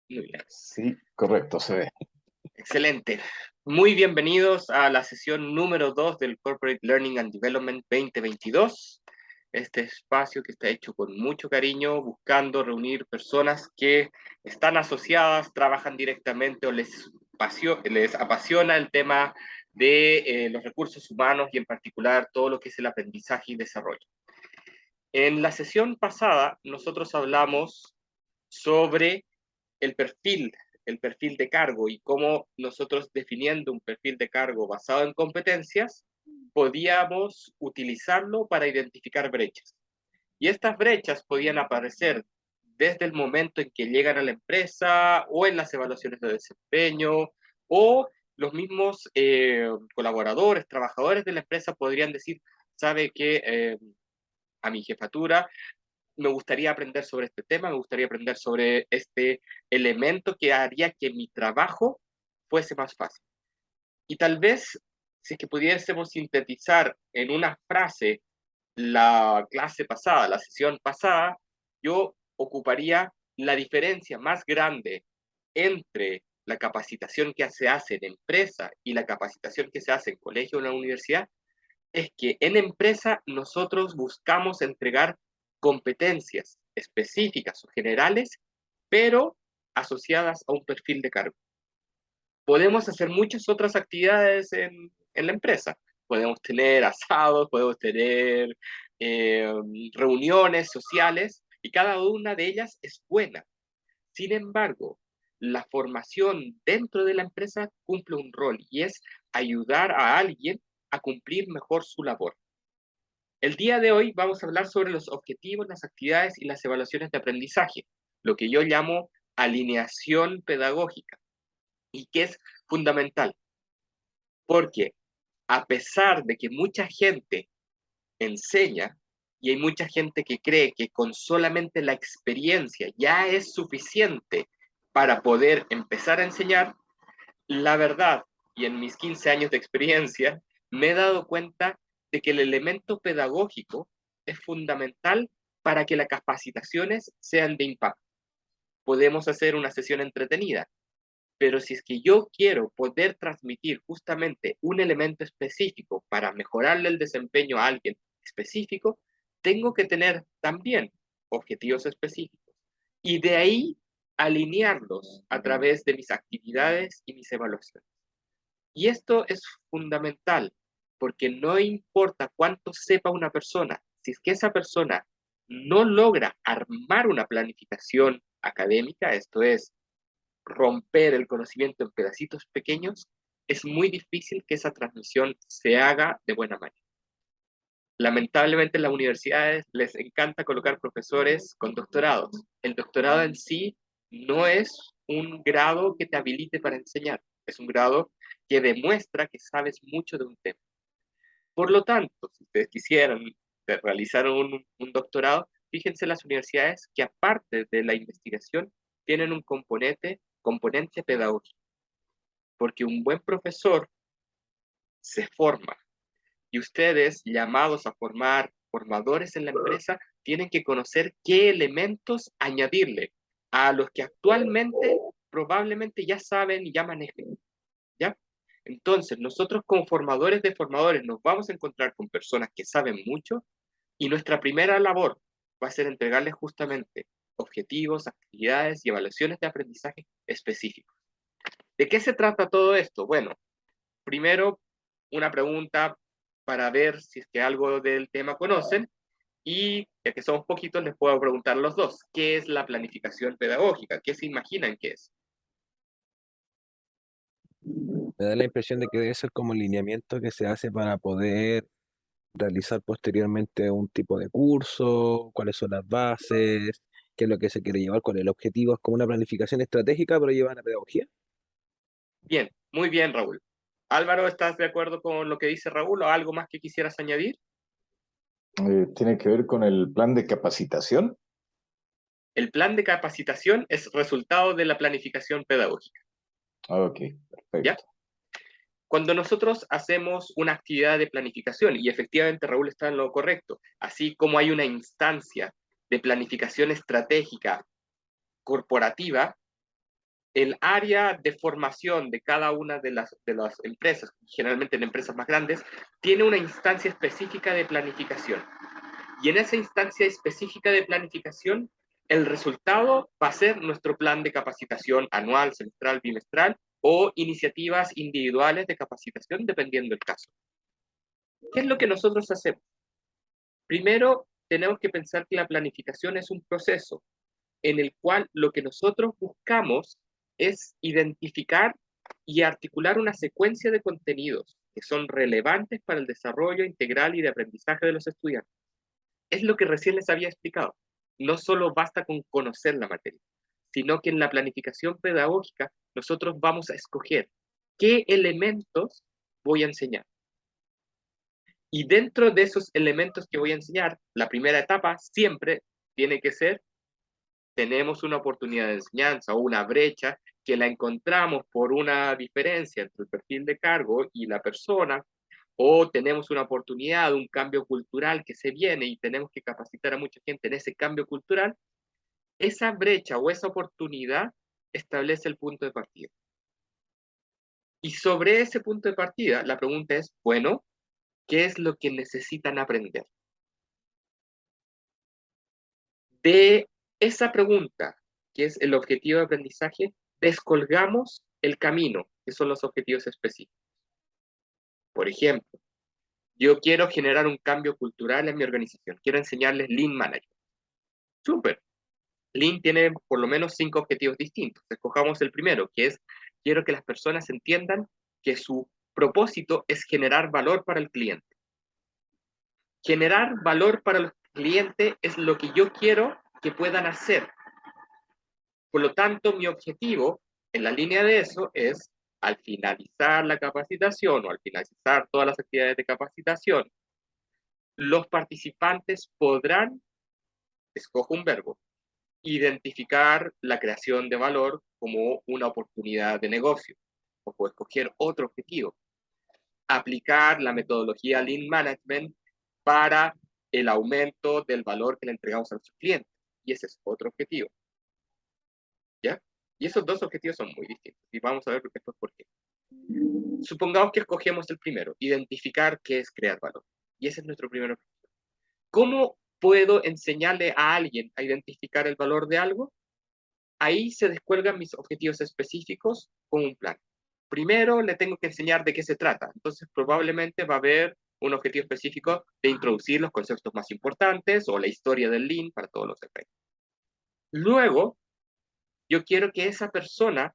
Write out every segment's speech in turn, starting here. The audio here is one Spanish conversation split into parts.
Muy bien, Sí, correcto, se ve. excelente. Muy bienvenidos a la sesión número 2 del Corporate Learning and Development 2022. Este espacio que está hecho con mucho cariño, buscando reunir personas que están asociadas, trabajan directamente o les apasiona el tema de los recursos humanos y en particular todo lo que es el aprendizaje y desarrollo. En la sesión pasada nosotros hablamos sobre el perfil, el perfil de cargo y cómo nosotros definiendo un perfil de cargo basado en competencias, podíamos utilizarlo para identificar brechas. Y estas brechas podían aparecer desde el momento en que llegan a la empresa o en las evaluaciones de desempeño o los mismos colaboradores, trabajadores de la empresa podrían decir, sabe que a mi jefatura me gustaría aprender sobre este tema, me gustaría aprender sobre este elemento que haría que mi trabajo fuese más fácil. Y tal vez, si es que pudiésemos sintetizar en una frase la clase pasada, la sesión pasada, yo ocuparía la diferencia más grande entre la capacitación que se hace en empresa y la capacitación que se hace en colegio o en la universidad, es que en empresa nosotros buscamos entregar competencias específicas o generales, pero asociadas a un perfil de cargo. Podemos hacer muchas otras actividades en la empresa. Podemos tener asados, podemos tener eh, reuniones sociales y cada una de ellas es buena. Sin embargo, la formación dentro de la empresa cumple un rol y es ayudar a alguien a cumplir mejor su labor. El día de hoy vamos a hablar sobre los objetivos, las actividades y las evaluaciones de aprendizaje, lo que yo llamo alineación pedagógica y que es fundamental, porque a pesar de que mucha gente enseña y hay mucha gente que cree que con solamente la experiencia ya es suficiente para poder empezar a enseñar, la verdad, y en mis 15 años de experiencia, me he dado cuenta de que el elemento pedagógico es fundamental para que las capacitaciones sean de impacto. Podemos hacer una sesión entretenida, pero si es que yo quiero poder transmitir justamente un elemento específico para mejorarle el desempeño a alguien específico, tengo que tener también objetivos específicos. Y de ahí alinearlos a través de mis actividades y mis evaluaciones. Y esto es fundamental, porque no importa cuánto sepa una persona, si es que esa persona no logra armar una planificación académica, esto es, romper el conocimiento en pedacitos pequeños, es muy difícil que esa transmisión se haga de buena manera. Lamentablemente en las universidades les encanta colocar profesores con doctorados. El doctorado en sí no es un grado que te habilite para enseñar, es un grado que demuestra que sabes mucho de un tema. Por lo tanto, si ustedes quisieran realizar un doctorado, fíjense en las universidades que aparte de la investigación tienen un componente pedagógico, porque un buen profesor se forma y ustedes, llamados a formar formadores en la empresa, tienen que conocer qué elementos añadirle a los que actualmente probablemente ya saben y ya manejan, ¿ya? Entonces, nosotros como formadores de formadores nos vamos a encontrar con personas que saben mucho y nuestra primera labor va a ser entregarles justamente objetivos, actividades y evaluaciones de aprendizaje específicos. ¿De qué se trata todo esto? Bueno, primero, una pregunta para ver si es que algo del tema conocen y ya que somos poquitos les puedo preguntar a los dos, ¿qué es la planificación pedagógica? ¿Qué se imaginan que es? Me da la impresión de que debe ser como un lineamiento que se hace para poder realizar posteriormente un tipo de curso, cuáles son las bases, qué es lo que se quiere llevar, cuál es el objetivo. Es como una planificación estratégica, pero lleva a la pedagogía. Bien, muy bien, Raúl. Álvaro, ¿estás de acuerdo con lo que dice Raúl o algo más que quisieras añadir? Tiene que ver con el plan de capacitación. El plan de capacitación es resultado de la planificación pedagógica, Ok, ¿ya? perfecto. Cuando nosotros hacemos una actividad de planificación, y efectivamente Raúl está en lo correcto, así como hay una instancia de planificación estratégica corporativa, el área de formación de cada una de las empresas, generalmente en empresas más grandes, tiene una instancia específica de planificación. Y en esa instancia específica de planificación, el resultado va a ser nuestro plan de capacitación anual, semestral, bimestral o iniciativas individuales de capacitación, dependiendo del caso. ¿Qué es lo que nosotros hacemos? Primero, tenemos que pensar que la planificación es un proceso en el cual lo que nosotros buscamos es identificar y articular una secuencia de contenidos que son relevantes para el desarrollo integral y de aprendizaje de los estudiantes. Es lo que recién les había explicado. No solo basta con conocer la materia, sino que en la planificación pedagógica nosotros vamos a escoger qué elementos voy a enseñar. Y dentro de esos elementos que voy a enseñar, la primera etapa siempre tiene que ser, tenemos una oportunidad de enseñanza o una brecha que la encontramos por una diferencia entre el perfil de cargo y la persona, o tenemos una oportunidad, un cambio cultural que se viene y tenemos que capacitar a mucha gente en ese cambio cultural, esa brecha o esa oportunidad establece el punto de partida. Y sobre ese punto de partida, la pregunta es, bueno, ¿qué es lo que necesitan aprender? De esa pregunta, que es el objetivo de aprendizaje, descolgamos el camino, que son los objetivos específicos. Por ejemplo, yo quiero generar un cambio cultural en mi organización, quiero enseñarles Lean Management. Súper. Lean tiene por lo menos 5 objetivos distintos. Escojamos el primero, que es, quiero que las personas entiendan que su propósito es generar valor para el cliente. Generar valor para el cliente es lo que yo quiero que puedan hacer. Por lo tanto, mi objetivo en la línea de eso es, al finalizar la capacitación o al finalizar todas las actividades de capacitación, los participantes podrán, escojo un verbo, identificar la creación de valor como una oportunidad de negocio, o puedo escoger otro objetivo, aplicar la metodología Lean Management para el aumento del valor que le entregamos a nuestros clientes, y ese es otro objetivo. ¿Ya? Y esos dos objetivos son muy distintos, y vamos a ver después por qué. Supongamos que escogemos el primero, identificar qué es crear valor, y ese es nuestro primer objetivo. ¿Cómo puedo enseñarle a alguien a identificar el valor de algo? Ahí se descuelgan mis objetivos específicos con un plan. Primero le tengo que enseñar de qué se trata, entonces probablemente va a haber un objetivo específico de introducir los conceptos más importantes o la historia del Lean para todos los efectos. Luego, yo quiero que esa persona,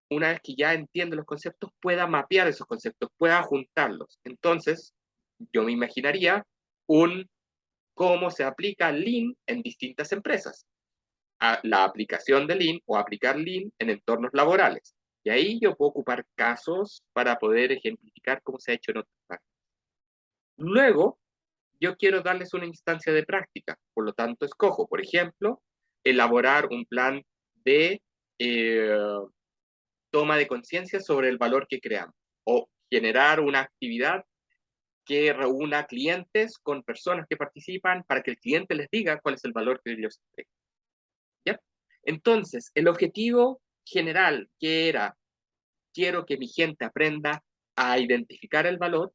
una vez que ya entiende los conceptos, pueda mapear esos conceptos, pueda juntarlos. Entonces, yo me imaginaría cómo se aplica Lean en distintas empresas. La aplicación de Lean o aplicar Lean en entornos laborales. Y ahí yo puedo ocupar casos para poder ejemplificar cómo se ha hecho en otras partes. Luego, yo quiero darles una instancia de práctica. Por lo tanto, escojo, por ejemplo, elaborar un plan de toma de conciencia sobre el valor que creamos o generar una actividad que reúna clientes con personas que participan para que el cliente les diga cuál es el valor que ellos entregan. ¿Ya? Entonces, el objetivo general que era, quiero que mi gente aprenda a identificar el valor,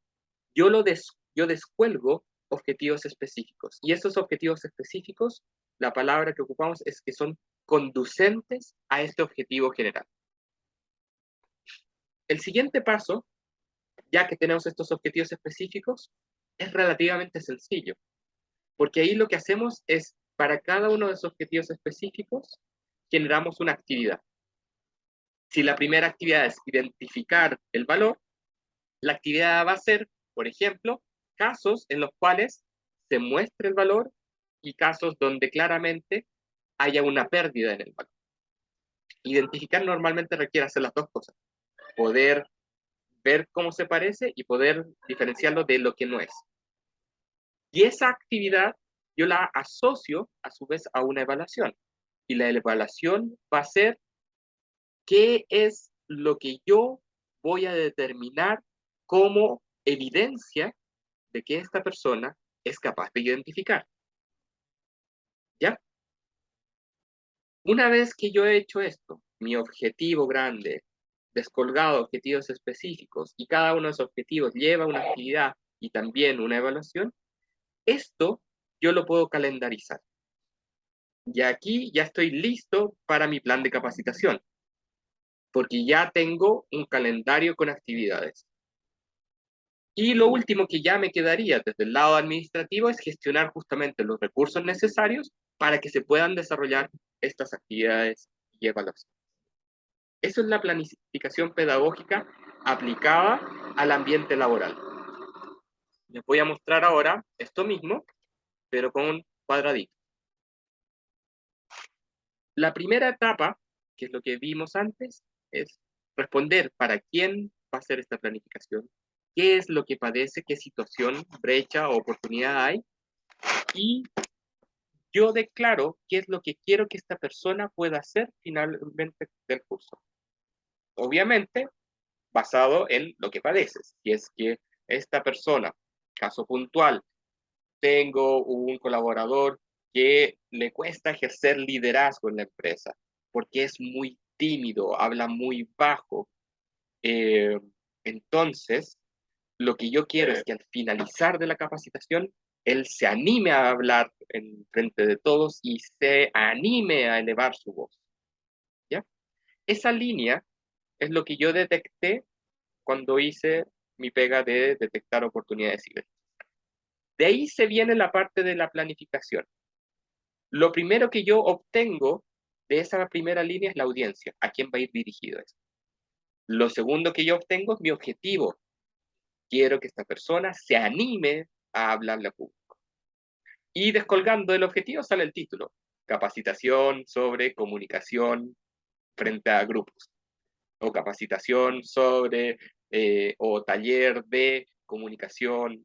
yo descuelgo objetivos específicos. Y esos objetivos específicos, la palabra que ocupamos es que son conducentes a este objetivo general. El siguiente paso, ya que tenemos estos objetivos específicos, es relativamente sencillo, porque ahí lo que hacemos es, para cada uno de esos objetivos específicos, generamos una actividad. Si la primera actividad es identificar el valor, la actividad va a ser, por ejemplo, casos en los cuales se muestre el valor y casos donde claramente haya una pérdida en el valor. Identificar normalmente requiere hacer las dos cosas, poder ver cómo se parece y poder diferenciarlo de lo que no es. Y esa actividad yo la asocio a su vez a una evaluación. Y la evaluación va a ser qué es lo que yo voy a determinar como evidencia de que esta persona es capaz de identificar. ¿Ya? Una vez que yo he hecho esto, mi objetivo grande, descolgado objetivos específicos, y cada uno de esos objetivos lleva una actividad y también una evaluación, esto yo lo puedo calendarizar. Y aquí ya estoy listo para mi plan de capacitación, porque ya tengo un calendario con actividades. Y lo último que ya me quedaría desde el lado administrativo es gestionar justamente los recursos necesarios para que se puedan desarrollar estas actividades y evaluaciones. Eso es la planificación pedagógica aplicada al ambiente laboral. Les voy a mostrar ahora esto mismo, pero con un cuadradito. La primera etapa, que es lo que vimos antes, es responder para quién va a ser esta planificación, qué es lo que padece, qué situación, brecha o oportunidad hay, y yo declaro qué es lo que quiero que esta persona pueda hacer finalmente del curso. Obviamente, basado en lo que padeces. Si es que esta persona, caso puntual, tengo un colaborador que le cuesta ejercer liderazgo en la empresa, porque es muy tímido, habla muy bajo. Eh, entonces, lo que yo quiero es que al finalizar de la capacitación, él se anime a hablar en frente de todos y se anime a elevar su voz. ¿Ya? Esa línea es lo que yo detecté cuando hice mi pega de detectar oportunidades y brechas. De ahí se viene la parte de la planificación. Lo primero que yo obtengo de esa primera línea es la audiencia, a quién va a ir dirigido eso. Lo segundo que yo obtengo es mi objetivo. Quiero que esta persona se anime a hablarle a público. Y descolgando el objetivo sale el título, capacitación sobre comunicación frente a grupos, o capacitación sobre, o taller de comunicación.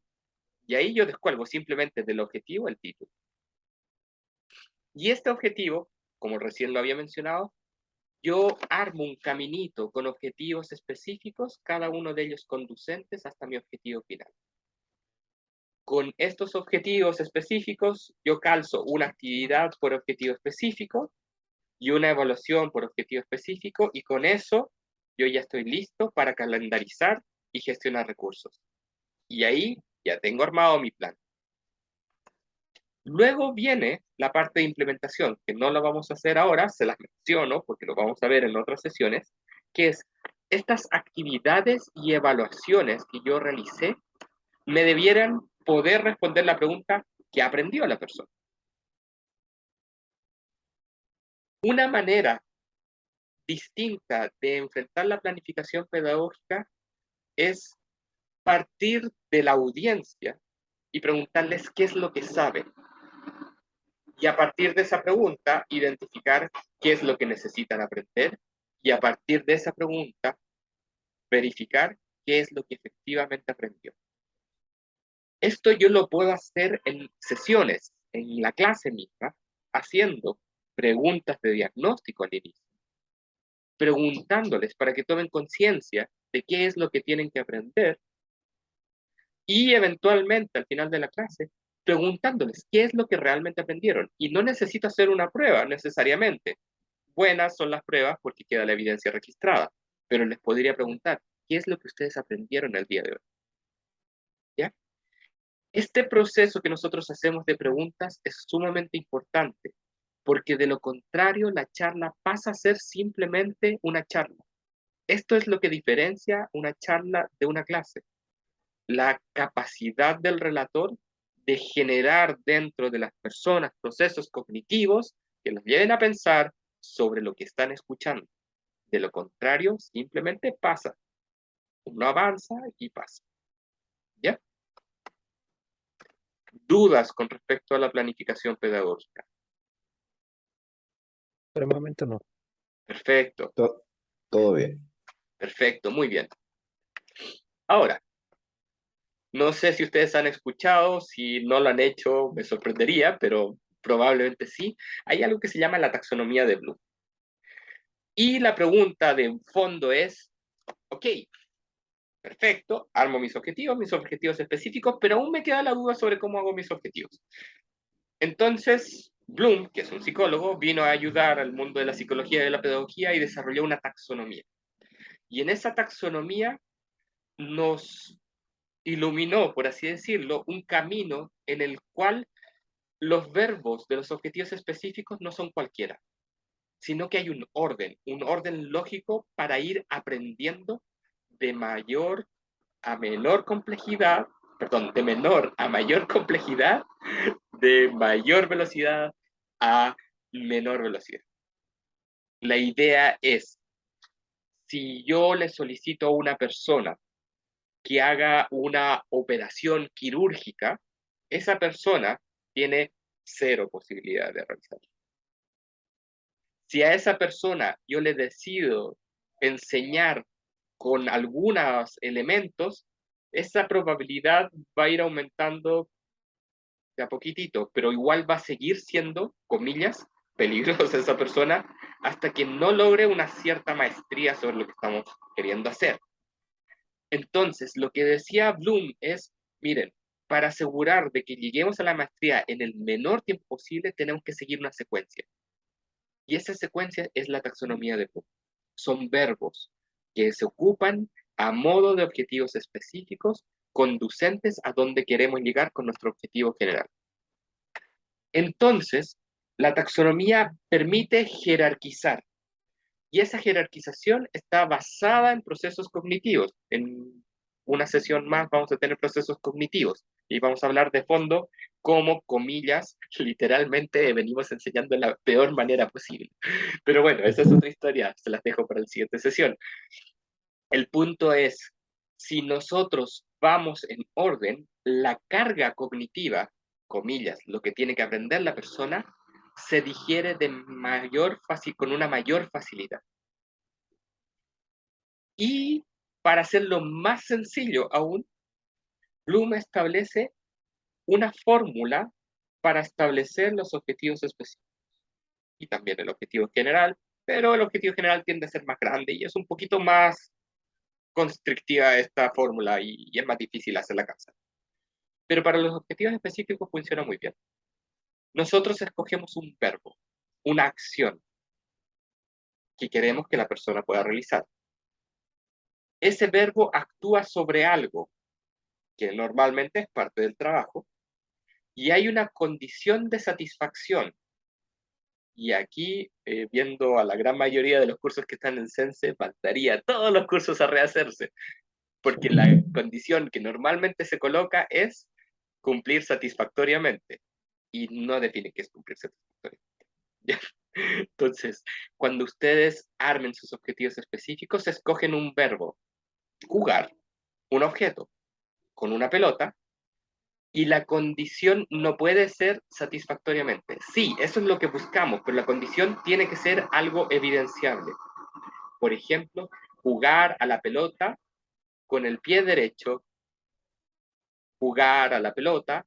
Y ahí yo descuelgo simplemente del objetivo el título. Y este objetivo, como recién lo había mencionado, yo armo un caminito con objetivos específicos, cada uno de ellos conducentes hasta mi objetivo final. Con estos objetivos específicos, yo calzo una actividad por objetivo específico y una evaluación por objetivo específico, y con eso yo ya estoy listo para calendarizar y gestionar recursos. Y ahí ya tengo armado mi plan. Luego viene la parte de implementación, que no la vamos a hacer ahora, se las menciono porque lo vamos a ver en otras sesiones, que es estas actividades y evaluaciones que yo realicé me debieran poder responder la pregunta ¿qué aprendió la persona? Una manera distinta de enfrentar la planificación pedagógica es partir de la audiencia y preguntarles qué es lo que saben. Y a partir de esa pregunta, identificar qué es lo que necesitan aprender, y a partir de esa pregunta, verificar qué es lo que efectivamente aprendió. Esto yo lo puedo hacer en sesiones, en la clase misma, haciendo preguntas de diagnóstico al inicio, preguntándoles para que tomen conciencia de qué es lo que tienen que aprender, y eventualmente al final de la clase preguntándoles qué es lo que realmente aprendieron. Y no necesito hacer una prueba necesariamente. Buenas son las pruebas porque queda la evidencia registrada, pero les podría preguntar, ¿qué es lo que ustedes aprendieron el día de hoy? ¿Ya? Este proceso que nosotros hacemos de preguntas es sumamente importante, porque de lo contrario la charla pasa a ser simplemente una charla. Esto es lo que diferencia una charla de una clase: la capacidad del relator de generar dentro de las personas procesos cognitivos que los lleven a pensar sobre lo que están escuchando. De lo contrario, simplemente pasa. Uno avanza y pasa. ¿Ya? ¿Dudas con respecto a la planificación pedagógica? Por el momento no. Perfecto, Todo bien. perfecto, muy bien. Ahora, no sé si ustedes han escuchado, si no lo han hecho, me sorprendería, pero probablemente sí. Hay algo que se llama la taxonomía de Bloom. Y la pregunta de fondo es, ok, perfecto, armo mis objetivos específicos, pero aún me queda la duda sobre cómo hago mis objetivos. Entonces, Bloom, que es un psicólogo, vino a ayudar al mundo de la psicología y de la pedagogía y desarrolló una taxonomía. Y en esa taxonomía nos iluminó, por así decirlo, un camino en el cual los verbos de los objetivos específicos no son cualquiera, sino que hay un orden lógico para ir aprendiendo de mayor a menor complejidad, perdón, de menor a mayor complejidad, de mayor velocidad a menor velocidad. La idea es, si yo le solicito a una persona que haga una operación quirúrgica, esa persona tiene cero posibilidad de realizarlo. Si a esa persona yo le decido enseñar con algunos elementos, esa probabilidad va a ir aumentando de a poquitito, pero igual va a seguir siendo, comillas, peligrosa esa persona hasta que no logre una cierta maestría sobre lo que estamos queriendo hacer. Entonces, lo que decía Bloom es, miren, para asegurar de que lleguemos a la maestría en el menor tiempo posible, tenemos que seguir una secuencia. Y esa secuencia es la taxonomía de Bloom. Son verbos que se ocupan a modo de objetivos específicos conducentes a donde queremos llegar con nuestro objetivo general. Entonces, la taxonomía permite jerarquizar y esa jerarquización está basada en procesos cognitivos. En una sesión más vamos a tener procesos cognitivos y vamos a hablar de fondo cómo, comillas, literalmente venimos enseñando de la peor manera posible. Pero bueno, esa es otra historia, se las dejo para la siguiente sesión. El punto es, si nosotros vamos en orden, la carga cognitiva, comillas, lo que tiene que aprender la persona, se digiere con una mayor facilidad. Y para hacerlo más sencillo aún, Bloom establece una fórmula para establecer los objetivos específicos y también el objetivo general, pero el objetivo general tiende a ser más grande y es un poquito más constrictiva esta fórmula y es más difícil hacerla cansar. Pero para los objetivos específicos funciona muy bien. Nosotros escogemos un verbo, una acción que queremos que la persona pueda realizar. Ese verbo actúa sobre algo que normalmente es parte del trabajo y hay una condición de satisfacción. Y aquí, viendo a la gran mayoría de los cursos que están en Sense, faltaría todos los cursos a rehacerse, porque la condición que normalmente se coloca es cumplir satisfactoriamente, y no define qué es cumplir satisfactoriamente. Entonces, cuando ustedes armen sus objetivos específicos, escogen un verbo, jugar, un objeto, con una pelota, y la condición no puede ser satisfactoriamente. Sí, eso es lo que buscamos, pero la condición tiene que ser algo evidenciable. Por ejemplo, jugar a la pelota con el pie derecho, jugar a la pelota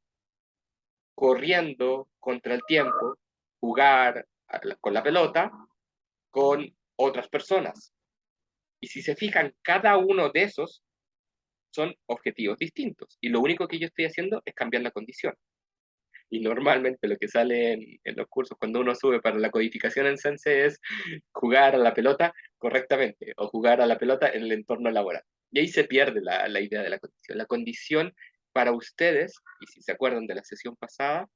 corriendo contra el tiempo, jugar con la pelota con otras personas. Y si se fijan, cada uno de esos son objetivos distintos. Y lo único que yo estoy haciendo es cambiar la condición. Y normalmente lo que sale en los cursos cuando uno sube para la codificación en Sense es jugar a la pelota correctamente o jugar a la pelota en el entorno laboral. Y ahí se pierde la idea de la condición. La condición para ustedes, y si se acuerdan de la sesión pasada,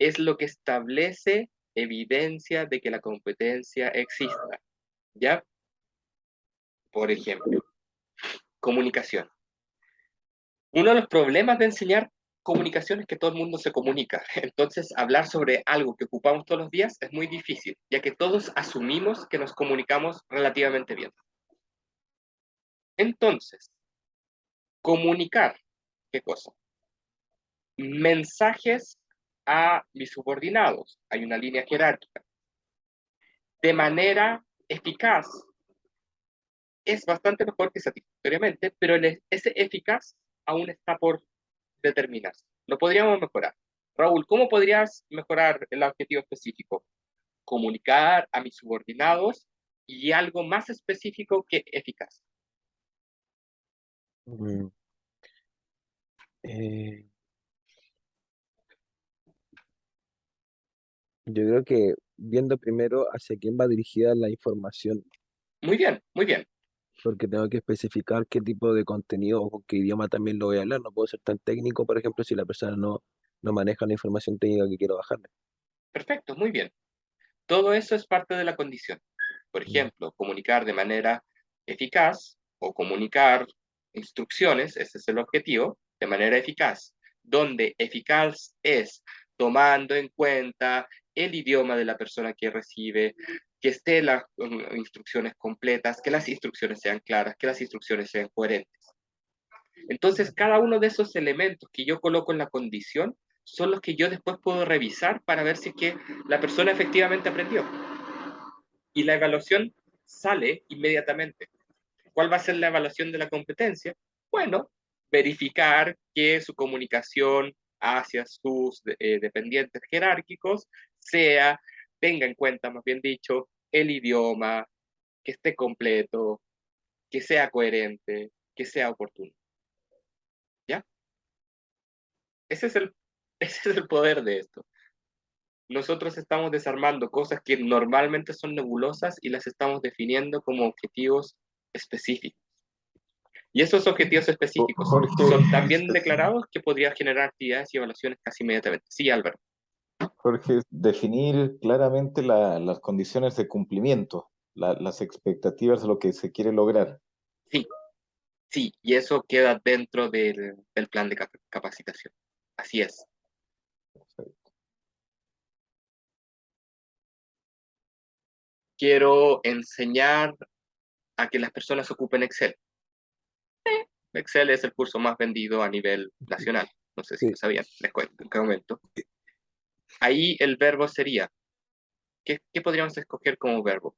es lo que establece evidencia de que la competencia exista. ¿Ya? Por ejemplo, comunicación. Uno de los problemas de enseñar comunicación es que todo el mundo se comunica. Entonces, hablar sobre algo que ocupamos todos los días es muy difícil, ya que todos asumimos que nos comunicamos relativamente bien. Entonces, comunicar, ¿qué cosa? Mensajes a mis subordinados. Hay una línea jerárquica. De manera eficaz. Es bastante mejor que satisfactoriamente, pero ese eficaz aún está por determinarse. Lo podríamos mejorar. Raúl, ¿cómo podrías mejorar el objetivo específico? Comunicar a mis subordinados y algo más específico que eficaz. Mm, eh, Yo creo que viendo primero hacia quién va dirigida la información, Muy bien, muy bien. porque tengo que especificar qué tipo de contenido o con qué idioma también lo voy a hablar. No puedo ser tan técnico, por ejemplo, si la persona no maneja la información técnica que quiero bajarle. Perfecto, muy bien. Todo eso es parte de la condición. Por Mm. ejemplo, comunicar de manera eficaz o comunicar instrucciones, ese es el objetivo, de manera eficaz. Donde eficaz es tomando en cuenta el idioma de la persona que recibe, que estén las instrucciones completas, que las instrucciones sean claras, que las instrucciones sean coherentes. Entonces, cada uno de esos elementos que yo coloco en la condición son los que yo después puedo revisar para ver si es que la persona efectivamente aprendió. Y la evaluación sale inmediatamente. ¿Cuál va a ser la evaluación de la competencia? Bueno, verificar que su comunicación hacia sus dependientes jerárquicos tenga en cuenta, más bien dicho, el idioma, que esté completo, que sea coherente, que sea oportuno. ¿Ya? Ese es el, ese es el poder de esto. Nosotros estamos desarmando cosas que normalmente son nebulosas y las estamos definiendo como objetivos específicos. Y esos objetivos específicos Jorge, son tan bien declarados que podría generar actividades y evaluaciones casi inmediatamente. Sí, Álvaro. Jorge, definir claramente las condiciones de cumplimiento, las expectativas de lo que se quiere lograr. Sí, sí, y eso queda dentro del plan de capacitación. Así es. Quiero enseñar a que las personas ocupen Excel. Excel es el curso más vendido a nivel nacional. No sé si lo Sí, sabían, les cuento en qué momento. Ahí el verbo sería, ¿qué podríamos escoger como verbo?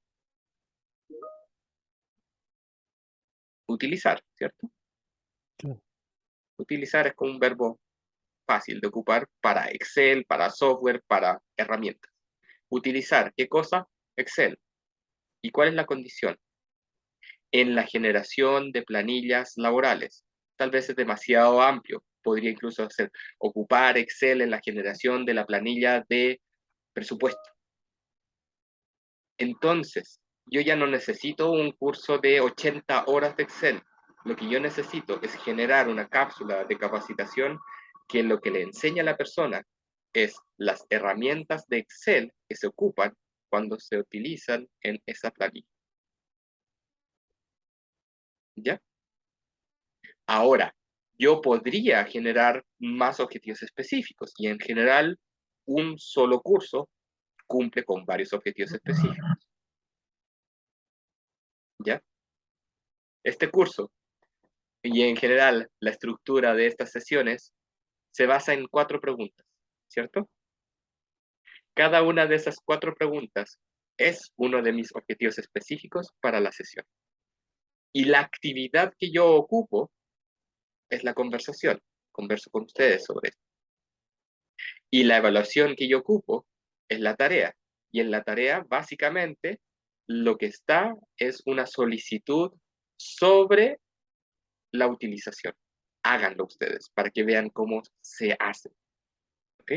Utilizar, ¿cierto? claro. Utilizar es como un verbo fácil de ocupar para Excel, para software, para herramientas. Utilizar, ¿qué cosa? Excel. ¿Y cuál es la condición? En la generación de planillas laborales. Tal vez es demasiado amplio. Podría incluso hacer ocupar Excel en la generación de la planilla de presupuesto. Entonces, yo ya no necesito un curso de 80 horas de Excel. Lo que yo necesito es generar una cápsula de capacitación que lo que le enseña a la persona es las herramientas de Excel que se ocupan cuando se utilizan en esa planilla. ¿Ya? Ahora, yo podría generar más objetivos específicos y en general un solo curso cumple con varios objetivos específicos. ¿Ya? Este curso y en general la estructura de estas sesiones se basa en 4 preguntas, ¿cierto? Cada una de esas 4 preguntas es uno de mis objetivos específicos para la sesión. Y la actividad que yo ocupo es la conversación. Converso con ustedes sobre esto. Y la evaluación que yo ocupo es la tarea. Y en la tarea, básicamente, lo que está es una solicitud sobre la utilización. Háganlo ustedes para que vean cómo se hace. ¿Ok?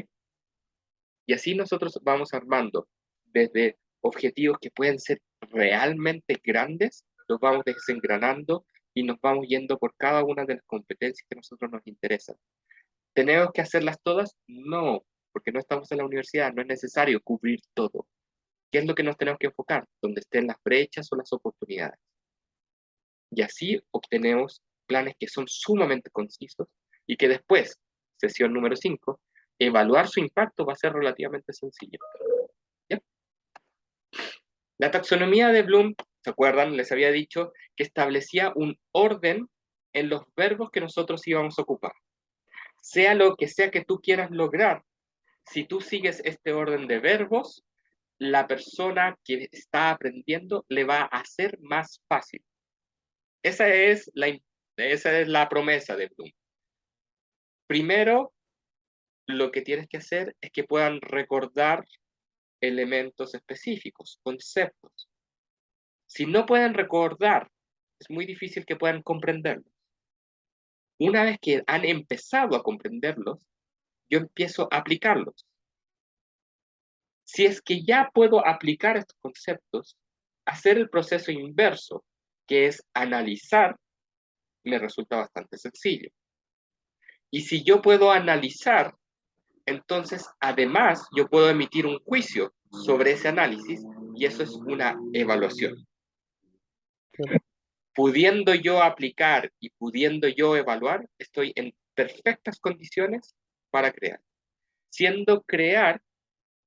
Y así nosotros vamos armando desde objetivos que pueden ser realmente grandes, los vamos desengranando y nos vamos yendo por cada una de las competencias que a nosotros nos interesan. ¿Tenemos que hacerlas todas? No, porque no estamos en la universidad, no es necesario cubrir todo. ¿Qué es lo que nos tenemos que enfocar? Donde estén las brechas o las oportunidades. Y así obtenemos planes que son sumamente concisos y que después, sesión número 5, evaluar su impacto va a ser relativamente sencillo. ¿Ya? La taxonomía de Bloom, ¿se acuerdan? Les había dicho que establecía un orden en los verbos que nosotros íbamos a ocupar. Sea lo que sea que tú quieras lograr, si tú sigues este orden de verbos, la persona que está aprendiendo le va a ser más fácil. Esa es la promesa de Bloom. Primero, lo que tienes que hacer es que puedan recordar elementos específicos, conceptos. Si no pueden recordar, es muy difícil que puedan comprenderlos. Una vez que han empezado a comprenderlos, yo empiezo a aplicarlos. Si es que ya puedo aplicar estos conceptos, hacer el proceso inverso, que es analizar, me resulta bastante sencillo. Y si yo puedo analizar, entonces además yo puedo emitir un juicio sobre ese análisis y eso es una evaluación. Pudiendo yo aplicar y pudiendo yo evaluar, estoy en perfectas condiciones para crear, siendo crear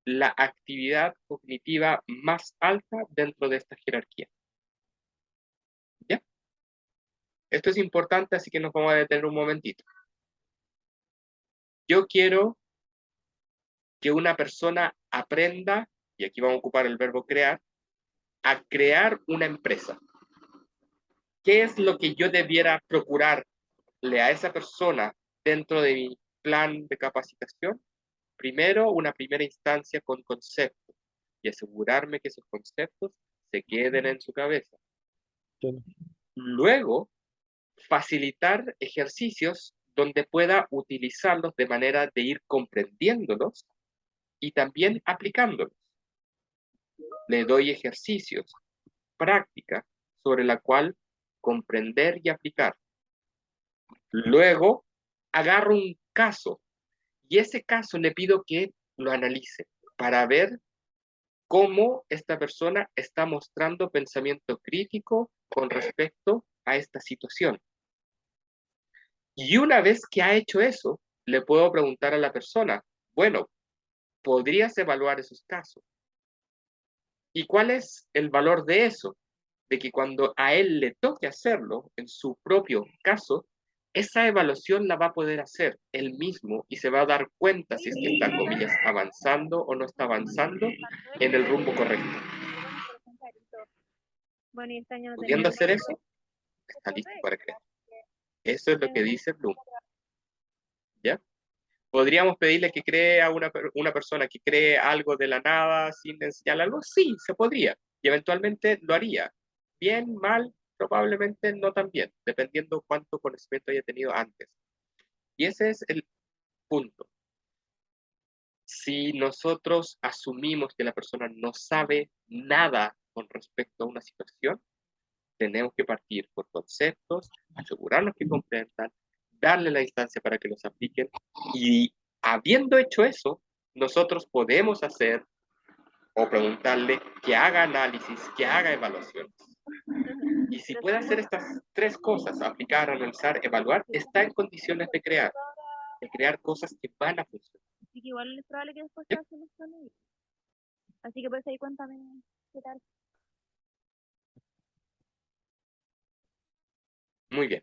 la actividad cognitiva más alta dentro de esta jerarquía. ¿Ya? Esto es importante, así que nos vamos a detener un momentito. Yo quiero que una persona aprenda, y aquí vamos a ocupar el verbo crear, a crear una empresa. ¿Qué es lo que yo debiera procurarle a esa persona dentro de mi plan de capacitación? Primero, una primera instancia con conceptos y asegurarme que esos conceptos se queden en su cabeza. Claro. Luego, facilitar ejercicios donde pueda utilizarlos de manera de ir comprendiéndolos y también aplicándolos. Le doy ejercicios, práctica sobre la cual comprender y aplicar. Luego, agarro un caso y ese caso le pido que lo analice para ver cómo esta persona está mostrando pensamiento crítico con respecto a esta situación. Y una vez que ha hecho eso, le puedo preguntar a la persona, bueno, ¿podrías evaluar esos casos? ¿Y cuál es el valor de eso? De que cuando a él le toque hacerlo en su propio caso, esa evaluación la va a poder hacer él mismo y se va a dar cuenta si es que está, comillas, avanzando o no está avanzando en el rumbo correcto. Pudiendo hacer eso, está listo para crear. Eso es lo que dice Bloom. ¿Ya? ¿Podríamos pedirle que cree a una persona que cree algo de la nada sin enseñar algo? Sí, se podría. Y eventualmente lo haría. Bien, mal, probablemente no tan bien, dependiendo cuánto conocimiento haya tenido antes. Y ese es el punto. Si nosotros asumimos que la persona no sabe nada con respecto a una situación, tenemos que partir por conceptos, asegurarnos que comprendan, darle la instancia para que los apliquen y habiendo hecho eso, nosotros podemos hacer o preguntarle que haga análisis, que haga evaluaciones. Y si puede hacer estas tres cosas, aplicar, analizar, evaluar, está en condiciones de crear cosas que van a funcionar. Así que igual es probable que después te hacen esto. Así que pues ahí cuéntame qué tal. Muy bien.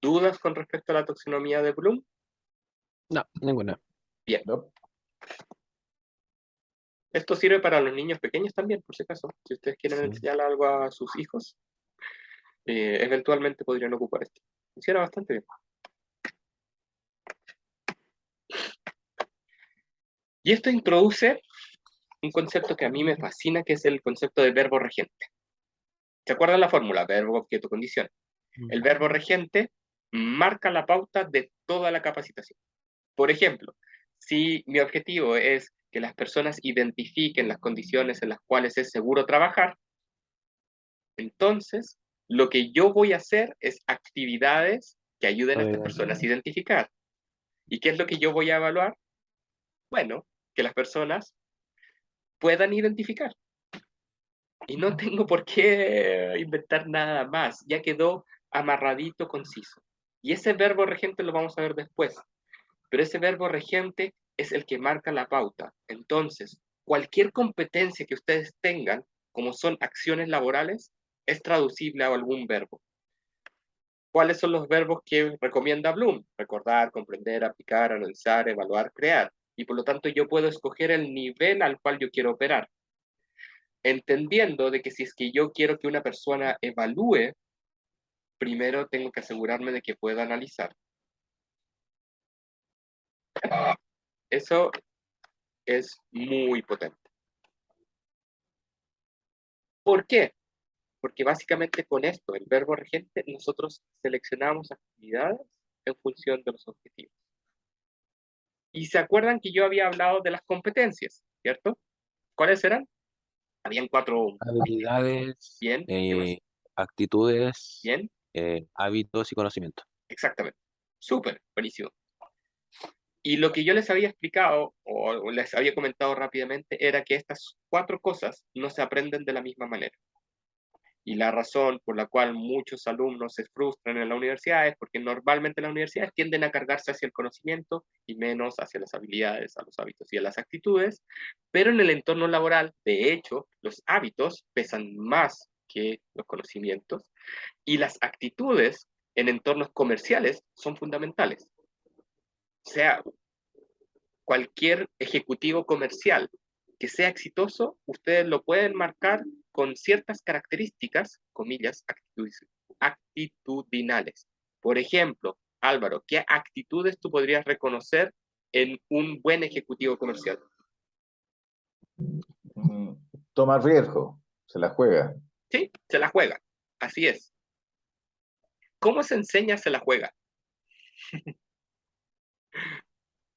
¿Dudas con respecto a la taxonomía de Bloom? No, ninguna. Bien. ¿No? Esto sirve para los niños pequeños también, por si acaso. Si ustedes quieren Sí. enseñar algo a sus hijos, eventualmente podrían ocupar esto. Funciona bastante bien. Y esto introduce un concepto que a mí me fascina, que es el concepto de verbo regente. ¿Se acuerdan la fórmula? Verbo, objeto, condición. El verbo regente marca la pauta de toda la capacitación. Por ejemplo, si mi objetivo es que las personas identifiquen las condiciones en las cuales es seguro trabajar, entonces lo que yo voy a hacer es actividades que ayuden a estas personas a identificar. ¿Y qué es lo que yo voy a evaluar? Bueno, que las personas puedan identificar. Y no tengo por qué inventar nada más, ya quedó amarradito, conciso. Y ese verbo regente lo vamos a ver después. Pero ese verbo regente es el que marca la pauta. Entonces, cualquier competencia que ustedes tengan, como son acciones laborales, es traducible a algún verbo. ¿Cuáles son los verbos que recomienda Bloom? Recordar, comprender, aplicar, analizar, evaluar, crear. Y por lo tanto yo puedo escoger el nivel al cual yo quiero operar. Entendiendo de que si es que yo quiero que una persona evalúe, primero tengo que asegurarme de que pueda analizar. Eso es muy potente. ¿Por qué? Porque básicamente con esto, el verbo regente, nosotros seleccionamos actividades en función de los objetivos. Y se acuerdan que yo había hablado de las competencias. ¿cierto? ¿Cuáles eran? Habían 4. Habilidades, Bien, ¿qué más? actitudes, Bien, hábitos y conocimiento. exactamente. Súper, buenísimo. Y lo que yo les había explicado o les había comentado rápidamente era que estas 4 cosas no se aprenden de la misma manera. Y la razón por la cual muchos alumnos se frustran en la universidad es porque normalmente las universidades tienden a cargarse hacia el conocimiento y menos hacia las habilidades, a los hábitos y a las actitudes, pero en el entorno laboral, de hecho, los hábitos pesan más que los conocimientos y las actitudes en entornos comerciales son fundamentales. O sea, cualquier ejecutivo comercial que sea exitoso, ustedes lo pueden marcar con ciertas características, comillas, actitudinales. Por ejemplo, Álvaro, ¿qué actitudes tú podrías reconocer en un buen ejecutivo comercial? Mm, Toma riesgo, se la juega. Sí, se la juega. Así es. ¿Cómo se enseña se la juega?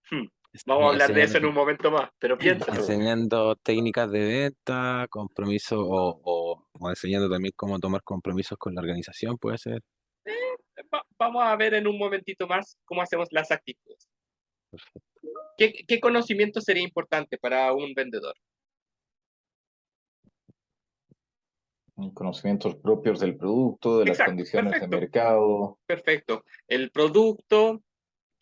Hmm, Vamos a hablar de eso en Enseñando, un momento más, pero piénsalo. enseñando técnicas de venta, compromiso o enseñando también cómo tomar compromisos con la organización, puede ser. Vamos a ver en un momentito más cómo hacemos las actitudes. ¿Qué conocimiento sería importante para un vendedor? Conocimientos propios del producto, de las Exacto, condiciones de perfecto, mercado. perfecto. El producto,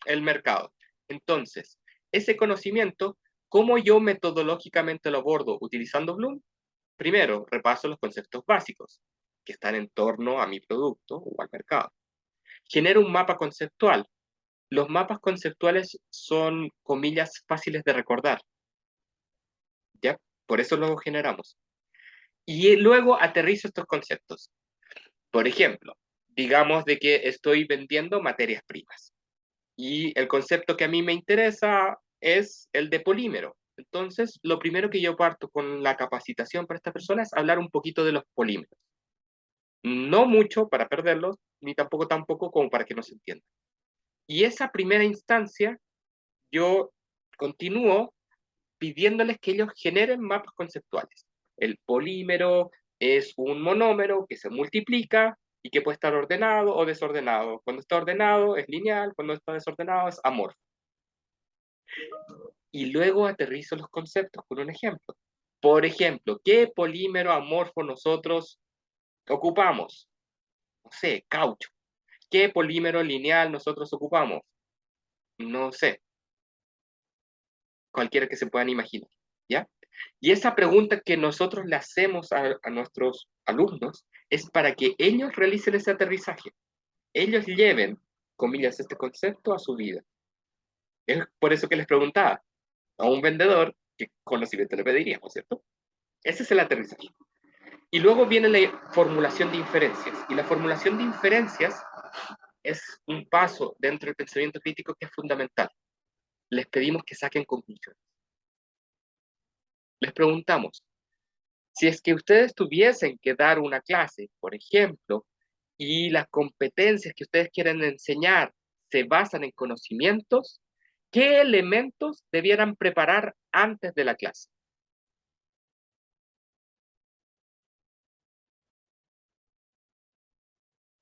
el mercado. Entonces, ese conocimiento, ¿cómo yo metodológicamente lo abordo utilizando Bloom? Primero, repaso los conceptos básicos que están en torno a mi producto o al mercado. Genero un mapa conceptual. Los mapas conceptuales son, comillas, fáciles de recordar, ¿ya? Por eso los generamos. Y luego aterrizo estos conceptos. Por ejemplo, digamos de que estoy vendiendo materias primas y el concepto que a mí me interesa es el de polímero. Entonces, lo primero que yo parto con la capacitación para esta persona es hablar un poquito de los polímeros. No mucho para perderlos, ni tampoco como para que no se entienda. Y esa primera instancia, yo continúo pidiéndoles que ellos generen mapas conceptuales. El polímero es un monómero que se multiplica y que puede estar ordenado o desordenado. Cuando está ordenado es lineal, cuando está desordenado es amorfo. Y luego aterrizo los conceptos con un ejemplo. Por ejemplo, ¿qué polímero amorfo nosotros ocupamos? No sé, caucho. ¿Qué polímero lineal nosotros ocupamos? No sé, cualquiera que se puedan imaginar, ¿ya? Y esa pregunta que nosotros le hacemos a nuestros alumnos es para que ellos realicen ese aterrizaje. Ellos lleven, comillas, este concepto a su vida. Es por eso que les preguntaba a un vendedor qué conocimiento le pediríamos, ¿cierto? Ese es el aterrizaje. Y luego viene la formulación de inferencias. Y la formulación de inferencias es un paso dentro del pensamiento crítico que es fundamental. Les pedimos que saquen conclusiones. Les preguntamos, si es que ustedes tuviesen que dar una clase, por ejemplo, y las competencias que ustedes quieren enseñar se basan en conocimientos, ¿qué elementos debieran preparar antes de la clase?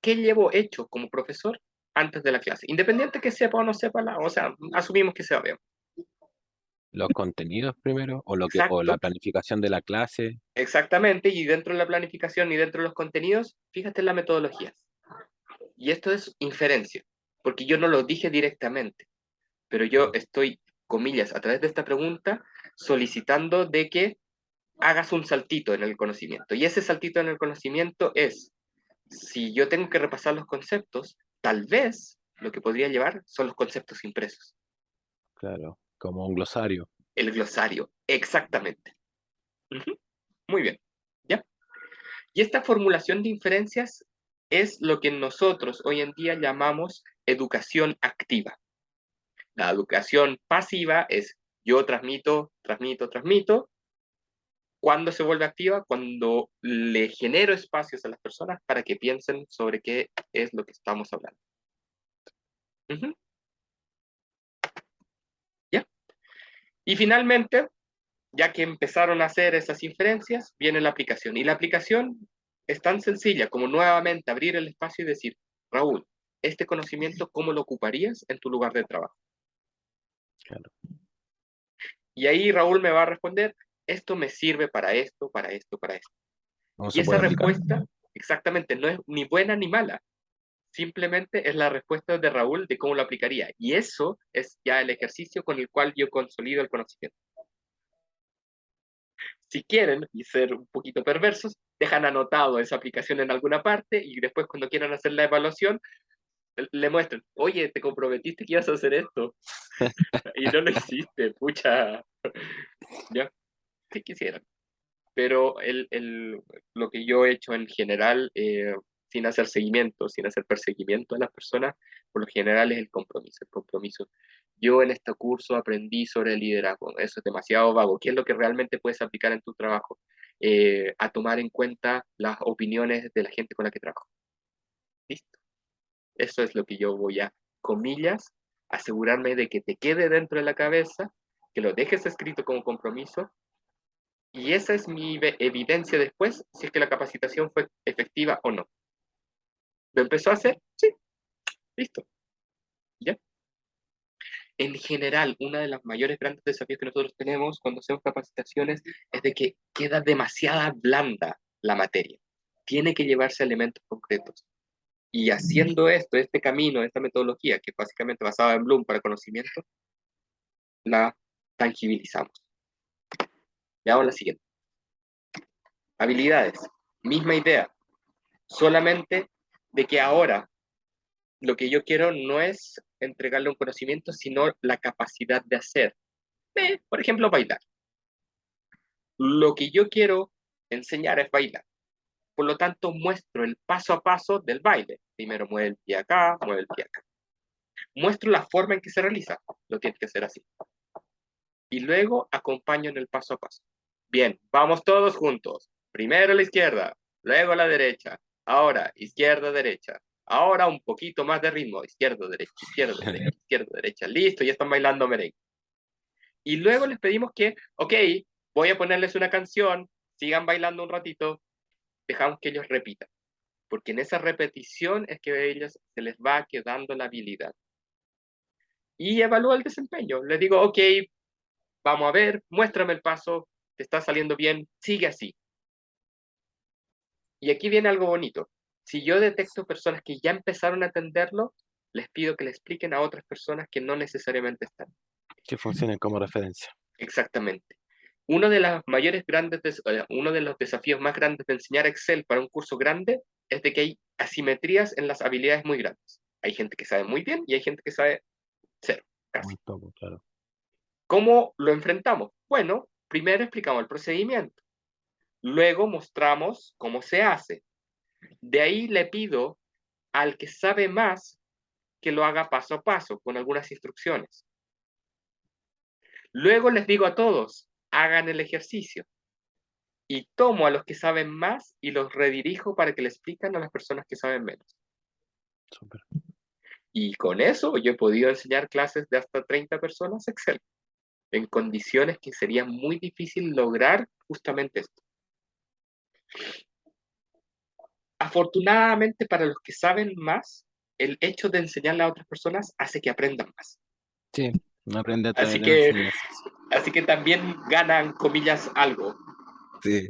¿Qué llevo hecho como profesor antes de la clase? Independiente que sepa o no sepa, o sea, asumimos que sabemos. Los contenidos primero, o la Exacto, planificación de la clase. exactamente, y dentro de la planificación y dentro de los contenidos, fíjate en la metodología. Y esto es inferencia, porque yo no lo dije directamente, pero yo estoy, comillas, a través de esta pregunta, solicitando de que hagas un saltito en el conocimiento. Y ese saltito en el conocimiento es, si yo tengo que repasar los conceptos, tal vez lo que podría llevar son los conceptos impresos. Claro, como un glosario. El glosario, exactamente. Ujú. Muy bien. ¿Ya? Y esta formulación de inferencias es lo que nosotros hoy en día llamamos educación activa. La educación pasiva es yo transmito, transmito, transmito. ¿Cuándo se vuelve activa? Cuando le genero espacios a las personas para que piensen sobre qué es lo que estamos hablando. Ujú. ¿Ya? Y finalmente, ya que empezaron a hacer esas inferencias, viene la aplicación. Y la aplicación es tan sencilla como nuevamente abrir el espacio y decir, Raúl, este conocimiento, ¿cómo lo ocuparías en tu lugar de trabajo? Claro. Y ahí Raúl me va a responder, esto me sirve para esto, para esto, para esto. ¿Cómo Y se esa puede aplicar? respuesta, exactamente, no es ni buena ni mala. Simplemente es la respuesta de Raúl de cómo lo aplicaría. Y eso es ya el ejercicio con el cual yo consolido el conocimiento. Si quieren y ser un poquito perversos, dejan anotado esa aplicación en alguna parte y después cuando quieran hacer la evaluación, le muestran, oye, te comprometiste que ibas a hacer esto y no lo hiciste, pucha, ya, si quisieran. Pero lo que yo he hecho en general, sin hacer seguimiento, sin hacer perseguimiento a las personas, por lo general es el compromiso, el compromiso. Yo en este curso aprendí sobre el liderazgo, eso es demasiado vago. ¿Qué es lo que realmente puedes aplicar en tu trabajo? A tomar en cuenta las opiniones de la gente con la que trabajo. ¿Listo? Eso es lo que yo voy a, comillas, asegurarme de que te quede dentro de la cabeza, que lo dejes escrito como compromiso y esa es mi evidencia después, si es que la capacitación fue efectiva o no. ¿Lo empezó a hacer? Sí, listo. ¿Ya? En general, uno de los mayores grandes desafíos que nosotros tenemos cuando hacemos capacitaciones es de que queda demasiada blanda la materia. Tiene que llevarse a elementos concretos. Y haciendo esto, este camino, esta metodología, que es básicamente basada en Bloom para conocimiento, la tangibilizamos. Veamos la siguiente. Habilidades. Misma idea. Solamente de que ahora lo que yo quiero no es entregarle un conocimiento, sino la capacidad de hacer. Por ejemplo, bailar. Lo que yo quiero enseñar es bailar. Por lo tanto, muestro el paso a paso del baile. Primero mueve el pie acá, mueve el pie acá. Muestro la forma en que se realiza. Lo tienes que hacer así. Y luego acompaño en el paso a paso. Bien, vamos todos juntos. Primero a la izquierda, luego a la derecha. Ahora, izquierda, derecha. Ahora un poquito más de ritmo. Izquierda, derecha, izquierda, derecha, izquierda, derecha. Listo, ya están bailando merengue. Y luego les pedimos que, ok, voy a ponerles una canción, sigan bailando un ratito, dejamos que ellos repitan. Porque en esa repetición es que a ellos se les va quedando la habilidad. Y evalúa el desempeño. Les digo, ok, vamos a ver, muéstrame el paso, te está saliendo bien, sigue así. Y aquí viene algo bonito. Si yo detecto personas que ya empezaron a atenderlo, les pido que le expliquen a otras personas que no necesariamente están. Que funcione como referencia. Exactamente. Uno de los desafíos más grandes de enseñar Excel para un curso grande es de que hay asimetrías en las habilidades muy grandes. Hay gente que sabe muy bien y hay gente que sabe cero, casi. Muy poco, claro. ¿Cómo lo enfrentamos? Bueno, primero explicamos el procedimiento. Luego mostramos cómo se hace. De ahí le pido al que sabe más que lo haga paso a paso, con algunas instrucciones. Luego les digo a todos, hagan el ejercicio. Y tomo a los que saben más y los redirijo para que le expliquen a las personas que saben menos. Súper. Y con eso yo he podido enseñar clases de hasta 30 personas Excel, en condiciones que sería muy difícil lograr justamente esto. Afortunadamente para los que saben más, el hecho de enseñarle a otras personas hace que aprendan más. Sí, no aprende a través Así de la que, enseñanza. así que también ganan, comillas, algo. Sí.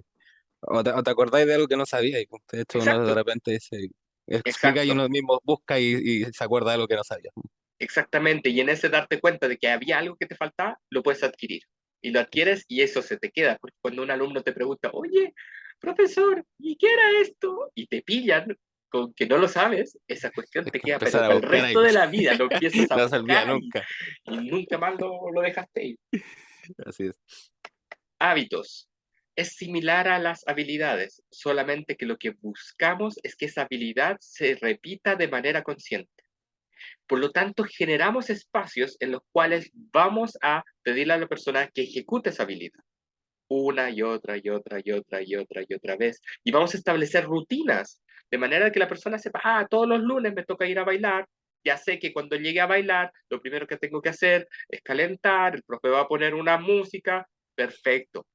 O te acordáis de algo que no sabía. Y de hecho, uno de Exacto, repente dice, explica y exacto, uno mismo busca y se acuerda de algo que no sabía. exactamente. Y en ese darte cuenta de que había algo que te faltaba, lo puedes adquirir. Y lo adquieres y eso se te queda. Porque cuando un alumno te pregunta, oye, profesor, ¿y qué era esto? Y te pillan con que no lo sabes, esa cuestión Hay te que queda, pero empezar a para el buscar ahí. resto de la vida lo empiezas a No se olvida buscar nunca. y nunca más lo dejaste ir. Así es. Hábitos. Es similar a las habilidades, solamente que lo que buscamos es que esa habilidad se repita de manera consciente. Por lo tanto, generamos espacios en los cuales vamos a pedirle a la persona que ejecute esa habilidad una y otra y otra y otra y otra y otra vez. Y vamos a establecer rutinas, de manera que la persona sepa, todos los lunes me toca ir a bailar, ya sé que cuando llegue a bailar, lo primero que tengo que hacer es calentar, el profe va a poner una música, Perfecto.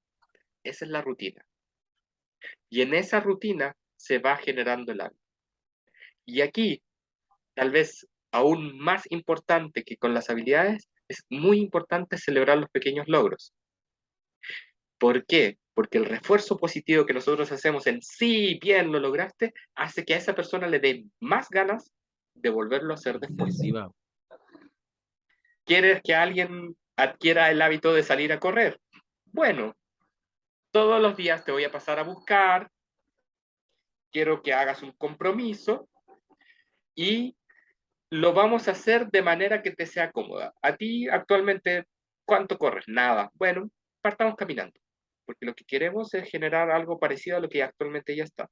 Esa es la rutina. Y en esa rutina se va generando el hábito. Y aquí, tal vez aún más importante que con las habilidades, es muy importante celebrar los pequeños logros. ¿Por qué? Porque el refuerzo positivo que nosotros hacemos en sí, bien, lo lograste, hace que a esa persona le dé más ganas de volverlo a hacer después. Incentiva. ¿Quieres que alguien adquiera el hábito de salir a correr? Bueno, todos los días te voy a pasar a buscar, quiero que hagas un compromiso y lo vamos a hacer de manera que te sea cómoda. A ti actualmente, ¿cuánto corres? Nada. Bueno, partamos caminando, porque lo que queremos es generar algo parecido a lo que actualmente ya está.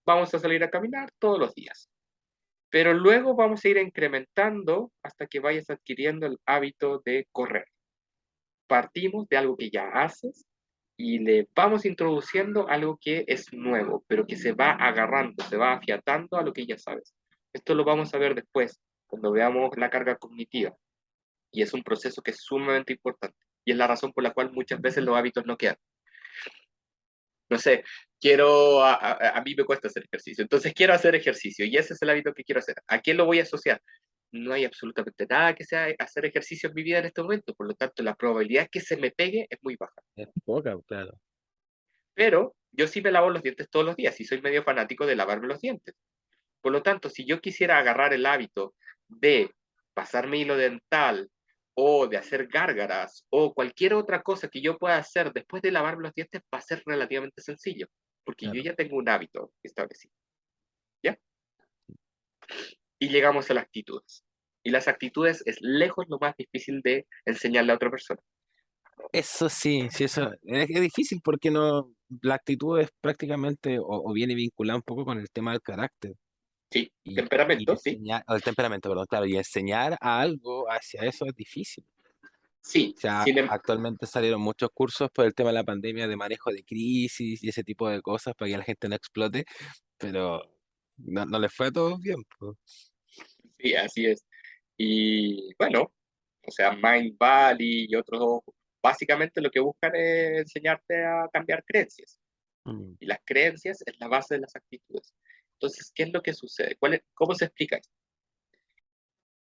Vamos a salir a caminar todos los días, pero luego vamos a ir incrementando hasta que vayas adquiriendo el hábito de correr. Partimos de algo que ya haces y le vamos introduciendo algo que es nuevo, pero que se va agarrando, se va afiatando a lo que ya sabes. Esto lo vamos a ver después, cuando veamos la carga cognitiva. Y es un proceso que es sumamente importante. Y es la razón por la cual muchas veces los hábitos no quedan. No sé, a mí me cuesta hacer ejercicio, entonces quiero hacer ejercicio y ese es el hábito que quiero hacer. ¿A qué lo voy a asociar? No hay absolutamente nada que sea hacer ejercicio en mi vida en este momento, por lo tanto la probabilidad que se me pegue es muy baja. Es poca, claro. Pero yo sí me lavo los dientes todos los días y soy medio fanático de lavarme los dientes. Por lo tanto, si yo quisiera agarrar el hábito de pasarme hilo dental o de hacer gárgaras o cualquier otra cosa que yo pueda hacer después de lavarme los dientes, va a ser relativamente sencillo, porque yo Claro. ya tengo un hábito establecido. ¿Ya? Y llegamos a las actitudes. Y las actitudes es lejos lo más difícil de enseñarle a otra persona. Eso sí, sí, eso es difícil porque no, la actitud es prácticamente o viene vinculada un poco con el tema del carácter Sí, y temperamento, sí. enseñar, o el temperamento, perdón, claro, y enseñar a algo hacia eso es difícil. Sí, O sea, actualmente salieron muchos cursos por el tema de la pandemia de manejo de crisis y ese tipo de cosas para que la gente no explote, pero no les fue a todos bien, pues. sí, así es. Y bueno, o sea, Mind Valley y otros, básicamente lo que buscan es enseñarte a cambiar creencias. Mm, Y las creencias es la base de las actitudes. Entonces, ¿qué es lo que sucede? ¿Cómo se explica esto?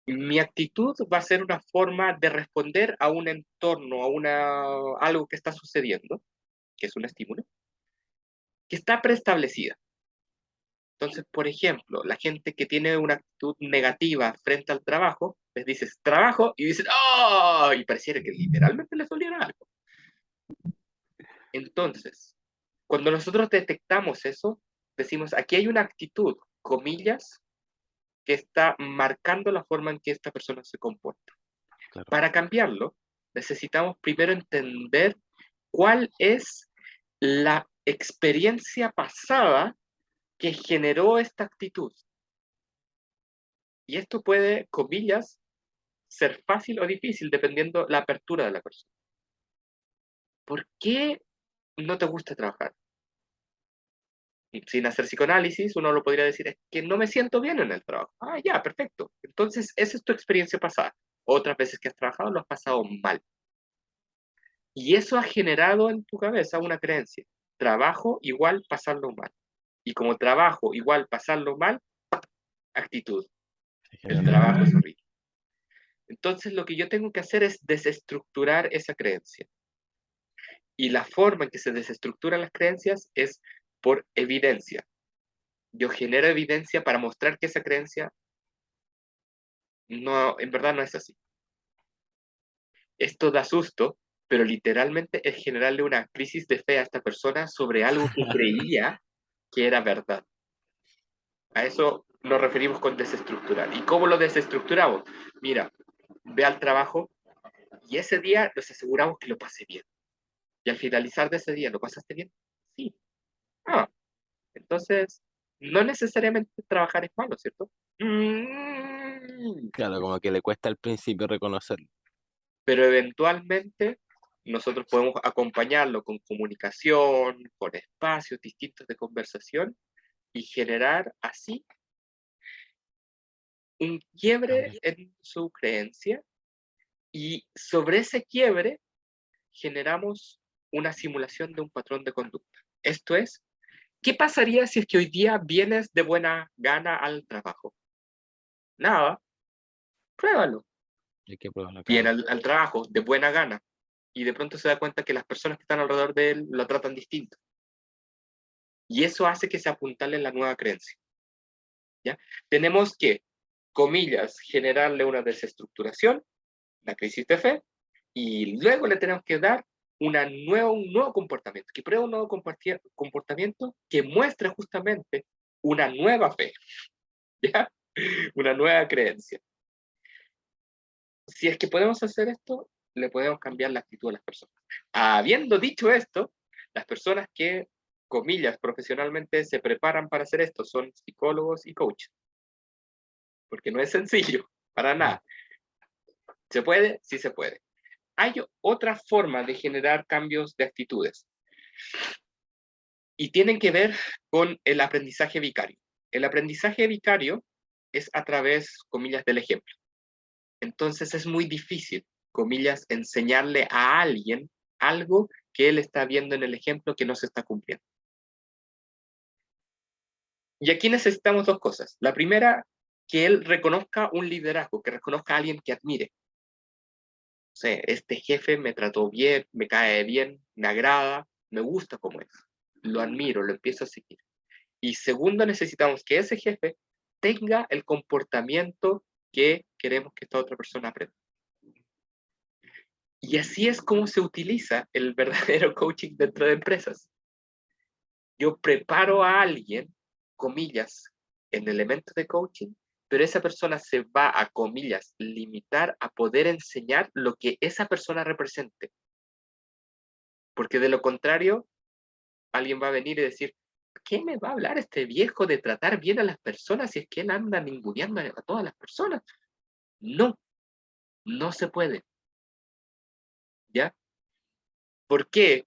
Mi actitud va a ser una forma de responder a un entorno, algo que está sucediendo, que es un estímulo, que está preestablecida. Entonces, por ejemplo, la gente que tiene una actitud negativa frente al trabajo, les dices trabajo y dicen ¡oh! Y pareciera que literalmente les doliera algo. Entonces, cuando nosotros detectamos eso, decimos aquí hay una actitud, comillas, que está marcando la forma en que esta persona se comporta. claro, Para cambiarlo, necesitamos primero entender cuál es la experiencia pasada que generó esta actitud. Y esto puede, comillas, ser fácil o difícil dependiendo la apertura de la persona. ¿Por qué no te gusta trabajar? Sin hacer psicoanálisis, uno lo podría decir, es que no me siento bien en el trabajo. Ah, ya, perfecto. Entonces, esa es tu experiencia pasada. Otras veces que has trabajado lo has pasado mal. Y eso ha generado en tu cabeza una creencia. Trabajo igual pasarlo mal. Y como trabajo igual pasarlo mal, actitud. se El genera trabajo es horrible. Entonces, lo que yo tengo que hacer es desestructurar esa creencia. Y la forma en que se desestructuran las creencias es por evidencia. Yo genero evidencia para mostrar que esa creencia no, en verdad no es así. Esto da susto, pero literalmente es generarle una crisis de fe a esta persona sobre algo que creía que era verdad. A eso nos referimos con desestructurar. ¿Y cómo lo desestructuramos? Mira, ve al trabajo y ese día nos aseguramos que lo pase bien. Y al finalizar de ese día, ¿lo pasaste bien? Sí. Ah, entonces, no necesariamente trabajar es malo, ¿cierto? claro, como que le cuesta al principio reconocerlo. Pero eventualmente nosotros podemos acompañarlo con comunicación, con espacios distintos de conversación y generar así un quiebre Cambio. en su creencia y sobre ese quiebre generamos una simulación de un patrón de conducta. Esto es, ¿qué pasaría si es que hoy día vienes de buena gana al trabajo? Nada, pruébalo. Hay que probarlo, Viene claro. al trabajo de buena gana y de pronto se da cuenta que las personas que están alrededor de él lo tratan distinto. Y eso hace que se apuntale la nueva creencia. ¿Ya? Tenemos que, comillas, generarle una desestructuración, la crisis de fe, y luego le tenemos que dar un nuevo comportamiento, que pruebe un nuevo comportamiento que muestre justamente una nueva fe, ¿ya? Una nueva creencia. Si es que podemos hacer esto, le podemos cambiar la actitud a las personas. Habiendo dicho esto, las personas que, comillas, profesionalmente se preparan para hacer esto son psicólogos y coaches. Porque no es sencillo, para nada. ¿Se puede? Sí se puede. Hay otra forma de generar cambios de actitudes. Y tienen que ver con el aprendizaje vicario. El aprendizaje vicario es a través, comillas, del ejemplo. Entonces es muy difícil, comillas, enseñarle a alguien algo que él está viendo en el ejemplo que no se está cumpliendo. Y aquí necesitamos dos cosas. La primera, que él reconozca un liderazgo, que reconozca a alguien que admire. O sea, este jefe me trató bien, me cae bien, me agrada, me gusta como es. Lo admiro, lo empiezo a seguir. Y segundo, necesitamos que ese jefe tenga el comportamiento que queremos que esta otra persona aprenda. Y así es como se utiliza el verdadero coaching dentro de empresas. Yo preparo a alguien, comillas, en elementos de coaching, pero esa persona se va a, comillas, limitar a poder enseñar lo que esa persona represente. Porque de lo contrario, alguien va a venir y decir, ¿qué me va a hablar este viejo de tratar bien a las personas si es que él anda ninguneando a todas las personas? No, no se puede. ¿Ya? ¿Por qué?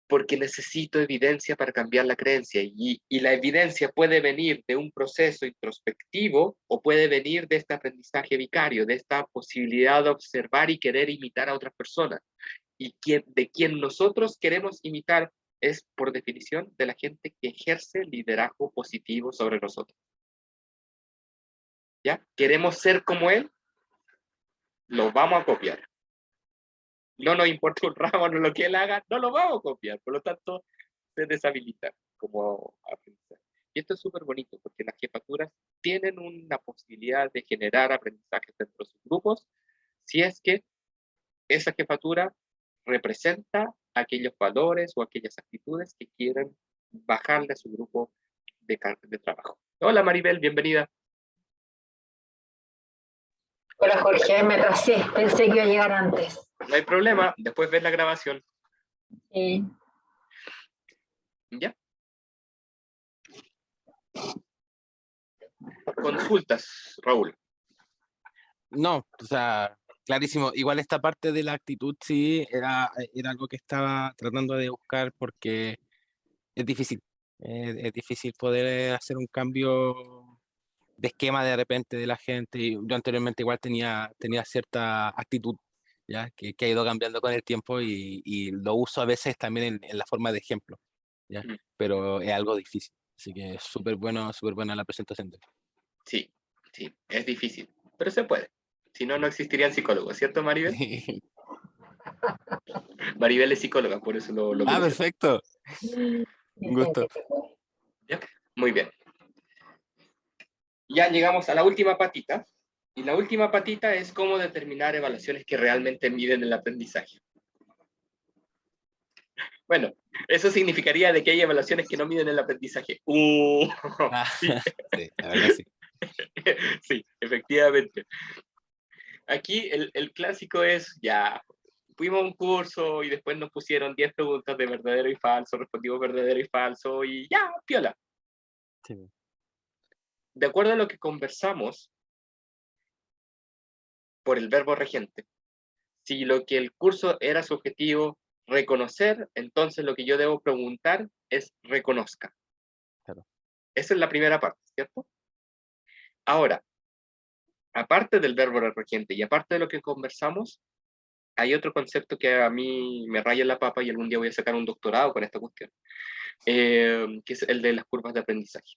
Porque necesito evidencia para cambiar la creencia y la evidencia puede venir de un proceso introspectivo o puede venir de este aprendizaje vicario, de esta posibilidad de observar y querer imitar a otras personas. Y de quien nosotros queremos imitar es, por definición, de la gente que ejerce liderazgo positivo sobre nosotros. ¿Ya? ¿Queremos ser como él? Lo vamos a copiar. No nos importa un ramo, no lo que él haga, no lo vamos a copiar. Por lo tanto, se deshabilita como aprendizaje. Y esto es súper bonito, porque las jefaturas tienen una posibilidad de generar aprendizajes dentro de sus grupos, si es que esa jefatura representa aquellos valores o aquellas actitudes que quieren bajarle a su grupo de trabajo. Hola Maribel, bienvenida. Hola Jorge, me atrasé, pensé que iba a llegar antes. No hay problema, después ves la grabación. Sí. ¿Ya? Consultas, Raúl. No, o sea, clarísimo. Igual esta parte de la actitud sí era algo que estaba tratando de buscar porque es difícil. Es difícil poder hacer un cambio de esquema de repente de la gente. Y yo anteriormente igual tenía cierta actitud, ¿ya? Que ha ido cambiando con el tiempo y lo uso a veces también en la forma de ejemplo, ¿ya? Pero es algo difícil. Así que es súper buena la presentación. Sí, sí, es difícil, pero se puede. Si no, no existirían psicólogos, ¿cierto, Maribel? Maribel es psicóloga, por eso lo menciono. Perfecto. Un gusto. ¿Ya? Muy bien. Ya llegamos a la última patita. Y la última patita es cómo determinar evaluaciones que realmente miden el aprendizaje. Bueno, eso significaría de que hay evaluaciones que no miden el aprendizaje. Sí. Sí, la verdad sí. Sí, efectivamente. Aquí el clásico es, ya, fuimos a un curso y después nos pusieron 10 preguntas de verdadero y falso, respondimos verdadero y falso y ya, piola. Sí. De acuerdo a lo que conversamos por el verbo regente, si lo que el curso era su objetivo reconocer, entonces lo que yo debo preguntar es reconozca. Claro. Esa es la primera parte, ¿cierto? Ahora, aparte del verbo regente y aparte de lo que conversamos, hay otro concepto que a mí me raya la papa y algún día voy a sacar un doctorado con esta cuestión, que es el de las curvas de aprendizaje.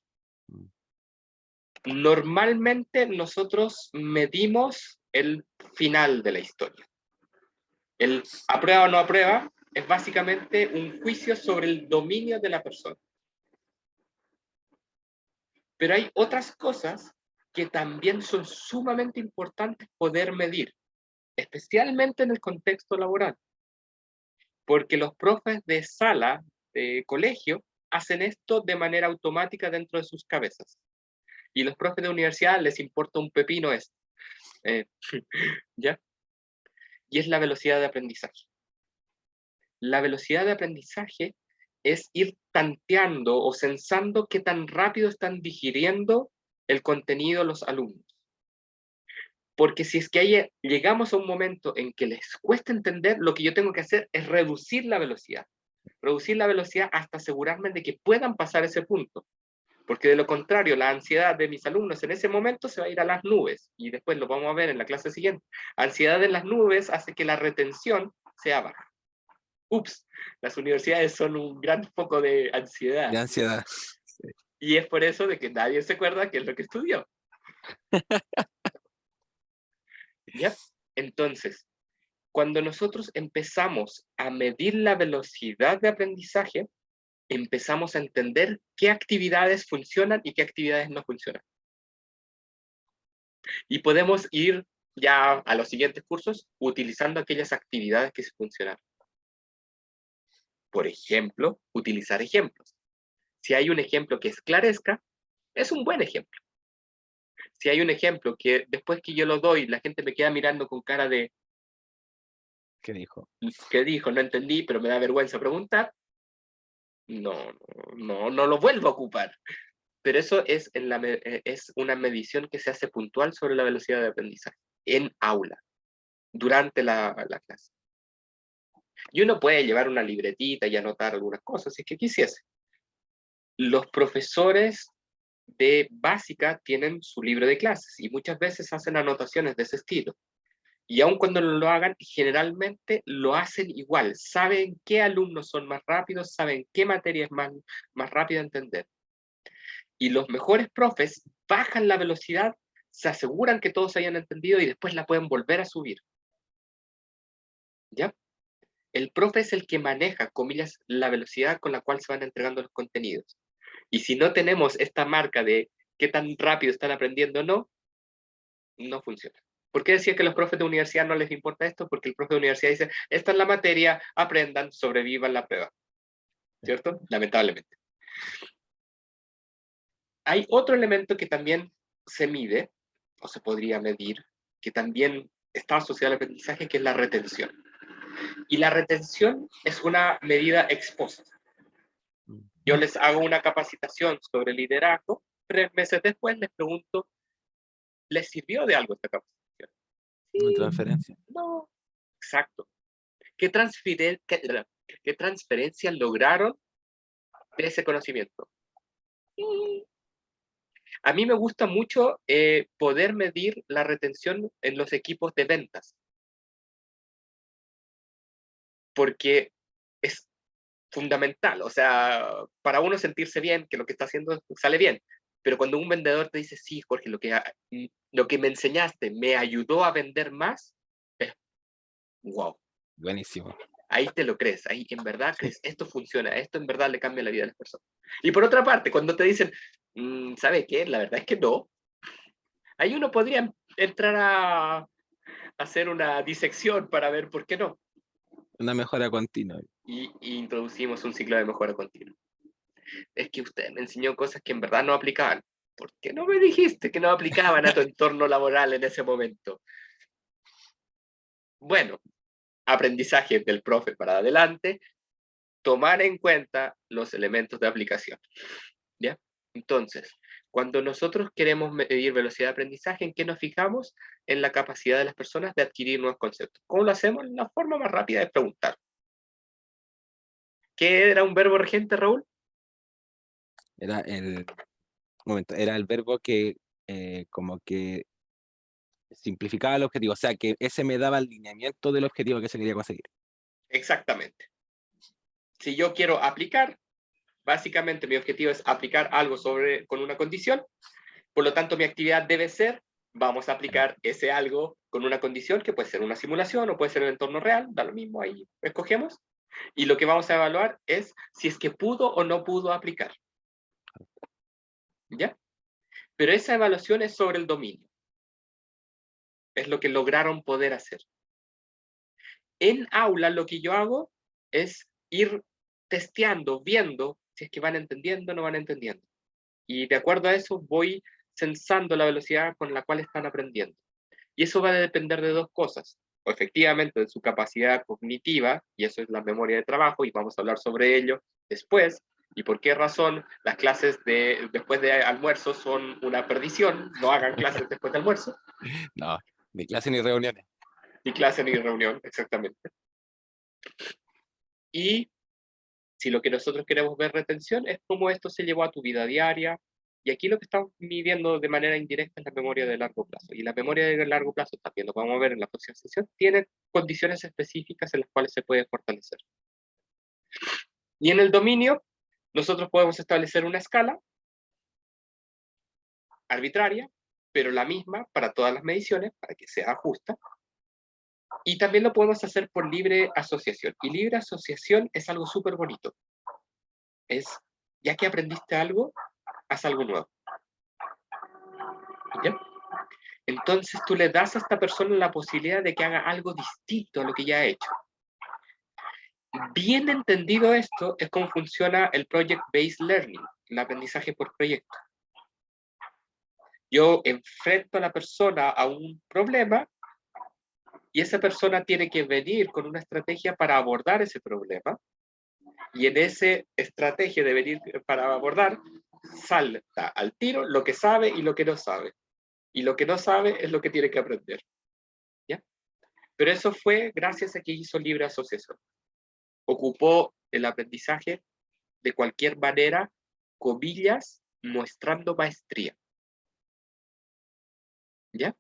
Normalmente nosotros medimos el final de la historia. El aprueba o no aprueba es básicamente un juicio sobre el dominio de la persona. Pero hay otras cosas que también son sumamente importantes poder medir, especialmente en el contexto laboral. Porque los profes de sala, de colegio, hacen esto de manera automática dentro de sus cabezas. Y los profes de universidad les importa un pepino esto. ¿Ya? Y es la velocidad de aprendizaje. La velocidad de aprendizaje es ir tanteando o sensando qué tan rápido están digiriendo el contenido los alumnos. Porque si es que llegamos a un momento en que les cuesta entender, lo que yo tengo que hacer es reducir la velocidad. Reducir la velocidad hasta asegurarme de que puedan pasar ese punto. Porque de lo contrario, la ansiedad de mis alumnos en ese momento se va a ir a las nubes. Y después lo vamos a ver en la clase siguiente. Ansiedad en las nubes hace que la retención sea baja. Ups, las universidades son un gran foco de ansiedad. De ansiedad. Y es por eso de que nadie se acuerda qué es lo que estudió. ¿Ya? Entonces, cuando nosotros empezamos a medir la velocidad de aprendizaje, empezamos a entender qué actividades funcionan y qué actividades no funcionan. Y podemos ir ya a los siguientes cursos utilizando aquellas actividades que se funcionan. Por ejemplo, utilizar ejemplos. Si hay un ejemplo que esclarezca, es un buen ejemplo. Si hay un ejemplo que después que yo lo doy, la gente me queda mirando con cara de ¿Qué dijo? ¿qué dijo? No entendí, pero me da vergüenza preguntar, no lo vuelvo a ocupar. Pero eso es, es una medición que se hace puntual sobre la velocidad de aprendizaje en aula, durante la clase. Y uno puede llevar una libretita y anotar algunas cosas, si es que quisiese. Los profesores de básica tienen su libro de clases y muchas veces hacen anotaciones de ese estilo. Y aun cuando lo hagan, generalmente lo hacen igual. Saben qué alumnos son más rápidos, saben qué materia es más rápida a entender. Y los mejores profes bajan la velocidad, se aseguran que todos hayan entendido y después la pueden volver a subir. ¿Ya? El profe es el que maneja, comillas, la velocidad con la cual se van entregando los contenidos. Y si no tenemos esta marca de qué tan rápido están aprendiendo o no, no funciona. ¿Por qué decía que a los profes de universidad no les importa esto? Porque el profe de universidad dice, esta es la materia, aprendan, sobrevivan la prueba. ¿Cierto? Lamentablemente. Hay otro elemento que también se mide, o se podría medir, que también está asociado al aprendizaje, que es la retención. Y la retención es una medida ex post. Yo les hago una capacitación sobre liderazgo, 3 meses después les pregunto, ¿les sirvió de algo esta capacitación? Una transferencia. No. Exacto. ¿Qué transferencia lograron de ese conocimiento? A mí me gusta mucho poder medir la retención en los equipos de ventas. Porque es fundamental, o sea, para uno sentirse bien, que lo que está haciendo sale bien. Pero cuando un vendedor te dice, sí, Jorge, lo que me enseñaste me ayudó a vender más, es wow. Buenísimo. Ahí te lo crees, ahí en verdad crees, esto funciona, esto en verdad le cambia la vida a las personas. Y por otra parte, cuando te dicen, ¿sabe qué? La verdad es que no. Ahí uno podría entrar a hacer una disección para ver por qué no. Una mejora continua. Y introducimos un ciclo de mejora continua. Es que usted me enseñó cosas que en verdad no aplicaban. ¿Por qué no me dijiste que no aplicaban a tu entorno laboral en ese momento? Bueno, aprendizaje del profe para adelante, tomar en cuenta los elementos de aplicación. ¿Ya? Entonces, cuando nosotros queremos medir velocidad de aprendizaje, ¿en qué nos fijamos? En la capacidad de las personas de adquirir nuevos conceptos. ¿Cómo lo hacemos? La forma más rápida de preguntar. ¿Qué era un verbo regente, Raúl? Era el verbo que como que simplificaba el objetivo, o sea, que ese me daba el lineamiento del objetivo que se quería conseguir. Exactamente. Si yo quiero aplicar, básicamente mi objetivo es aplicar algo con una condición, por lo tanto mi actividad debe ser, vamos a aplicar ese algo con una condición que puede ser una simulación o puede ser un entorno real, da lo mismo, ahí escogemos, y lo que vamos a evaluar es si es que pudo o no pudo aplicar. ¿Ya? Pero esa evaluación es sobre el dominio. Es lo que lograron poder hacer. En aula lo que yo hago es ir testeando, viendo si es que van entendiendo o no van entendiendo. Y de acuerdo a eso voy censando la velocidad con la cual están aprendiendo. Y eso va a depender de dos cosas. O efectivamente de su capacidad cognitiva, y eso es la memoria de trabajo, y vamos a hablar sobre ello después, y por qué razón las clases después de almuerzo son una perdición. No hagan clases después de almuerzo. No, ni clase ni reuniones. Ni clase ni reunión, exactamente. Y si lo que nosotros queremos ver retención es cómo esto se llevó a tu vida diaria, y aquí lo que estamos midiendo de manera indirecta es la memoria de largo plazo. Y la memoria de largo plazo, también lo vamos a ver en la próxima sesión, tiene condiciones específicas en las cuales se puede fortalecer. Y en el dominio, nosotros podemos establecer una escala arbitraria, pero la misma para todas las mediciones, para que sea justa. Y también lo podemos hacer por libre asociación. Y libre asociación es algo súper bonito. Es, ya que aprendiste algo, haz algo nuevo. ¿Ya? Entonces tú le das a esta persona la posibilidad de que haga algo distinto a lo que ya ha hecho. Bien entendido esto, es cómo funciona el Project Based Learning, el aprendizaje por proyecto. Yo enfrento a la persona a un problema y esa persona tiene que venir con una estrategia para abordar ese problema. Y en esa estrategia de venir para abordar, salta al tiro lo que sabe y lo que no sabe. Y lo que no sabe es lo que tiene que aprender. ¿Ya? Pero eso fue gracias a que hizo libre asociación. Ocupó el aprendizaje de cualquier manera, comillas, mostrando maestría. ¿Ya?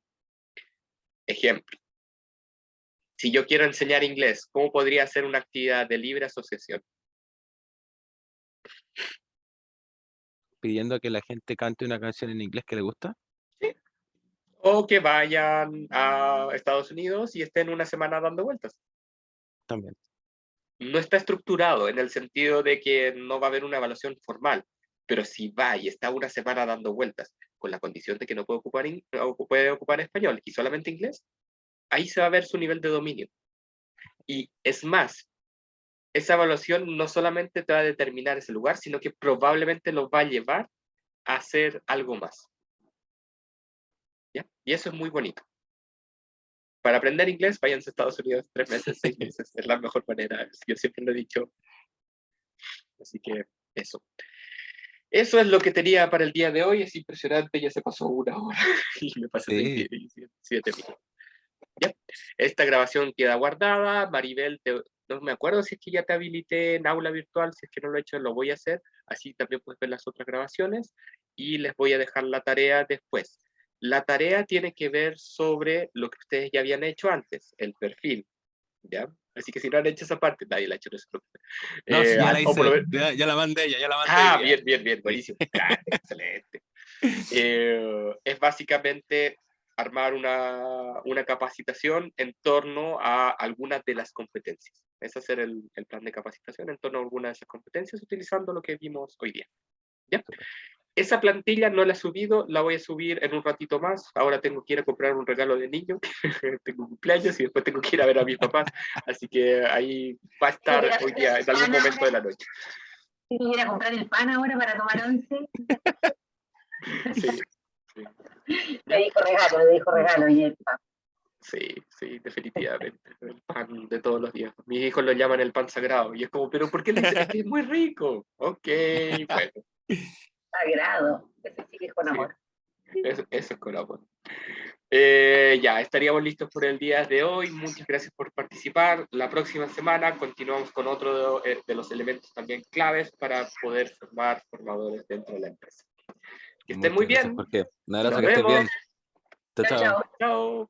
Ejemplo. Si yo quiero enseñar inglés, ¿cómo podría hacer una actividad de libre asociación? Pidiendo que la gente cante una canción en inglés que le gusta. Sí. O que vayan a Estados Unidos y estén una semana dando vueltas. También. No está estructurado en el sentido de que no va a haber una evaluación formal, pero si va y está una semana dando vueltas con la condición de que no puede ocupar español y solamente inglés, ahí se va a ver su nivel de dominio. Y es más, esa evaluación no solamente te va a determinar ese lugar, sino que probablemente lo va a llevar a hacer algo más. ¿Ya? Y eso es muy bonito. Para aprender inglés, váyanse a Estados Unidos 3 meses, 6 meses, es la mejor manera. Yo siempre lo he dicho. Así que eso. Eso es lo que tenía para el día de hoy. Es impresionante, ya se pasó 1 hora y me pasé Sí. 27 minutos. ¿Ya? Esta grabación queda guardada. Maribel, no me acuerdo si es que ya te habilité en aula virtual, si es que no lo he hecho, lo voy a hacer. Así también puedes ver las otras grabaciones y les voy a dejar la tarea después. La tarea tiene que ver sobre lo que ustedes ya habían hecho antes, el perfil. ¿Ya? Así que si no han hecho esa parte, nadie la ha hecho, no se preocupen. No, sí, ya la O por lo hice. menos- Ya la mandé ella, ya la mandé. bien, buenísimo. Excelente. Es básicamente armar una capacitación en torno a algunas de las competencias. Es hacer el plan de capacitación en torno a algunas de esas competencias utilizando lo que vimos hoy día. ¿Ya? Esa plantilla no la he subido, la voy a subir en un ratito más. Ahora tengo que ir a comprar un regalo de niño, tengo cumpleaños y después tengo que ir a ver a mis papás. Así que ahí va a estar hoy día, en algún momento de la noche. Si ir a comprar el pan ahora para tomar once. Sí, sí. Le dijo regalo y el pan. Sí, definitivamente. El pan de todos los días. Mis hijos lo llaman el pan sagrado. Y es como, ¿pero por qué le dicen? Es que es muy rico. Ok, bueno. Sagrado. Ese sí que es con Sí, amor. eso es con amor. Ya, estaríamos listos por el día de hoy. Muchas gracias por participar. La próxima semana continuamos con otro de los elementos también claves para poder formar formadores dentro de la empresa. Que estén muy Muchas gracias, bien. Jorge. Un abrazo, Nos que estés vemos. bien. Chao, Chao, chao. chao. Chao.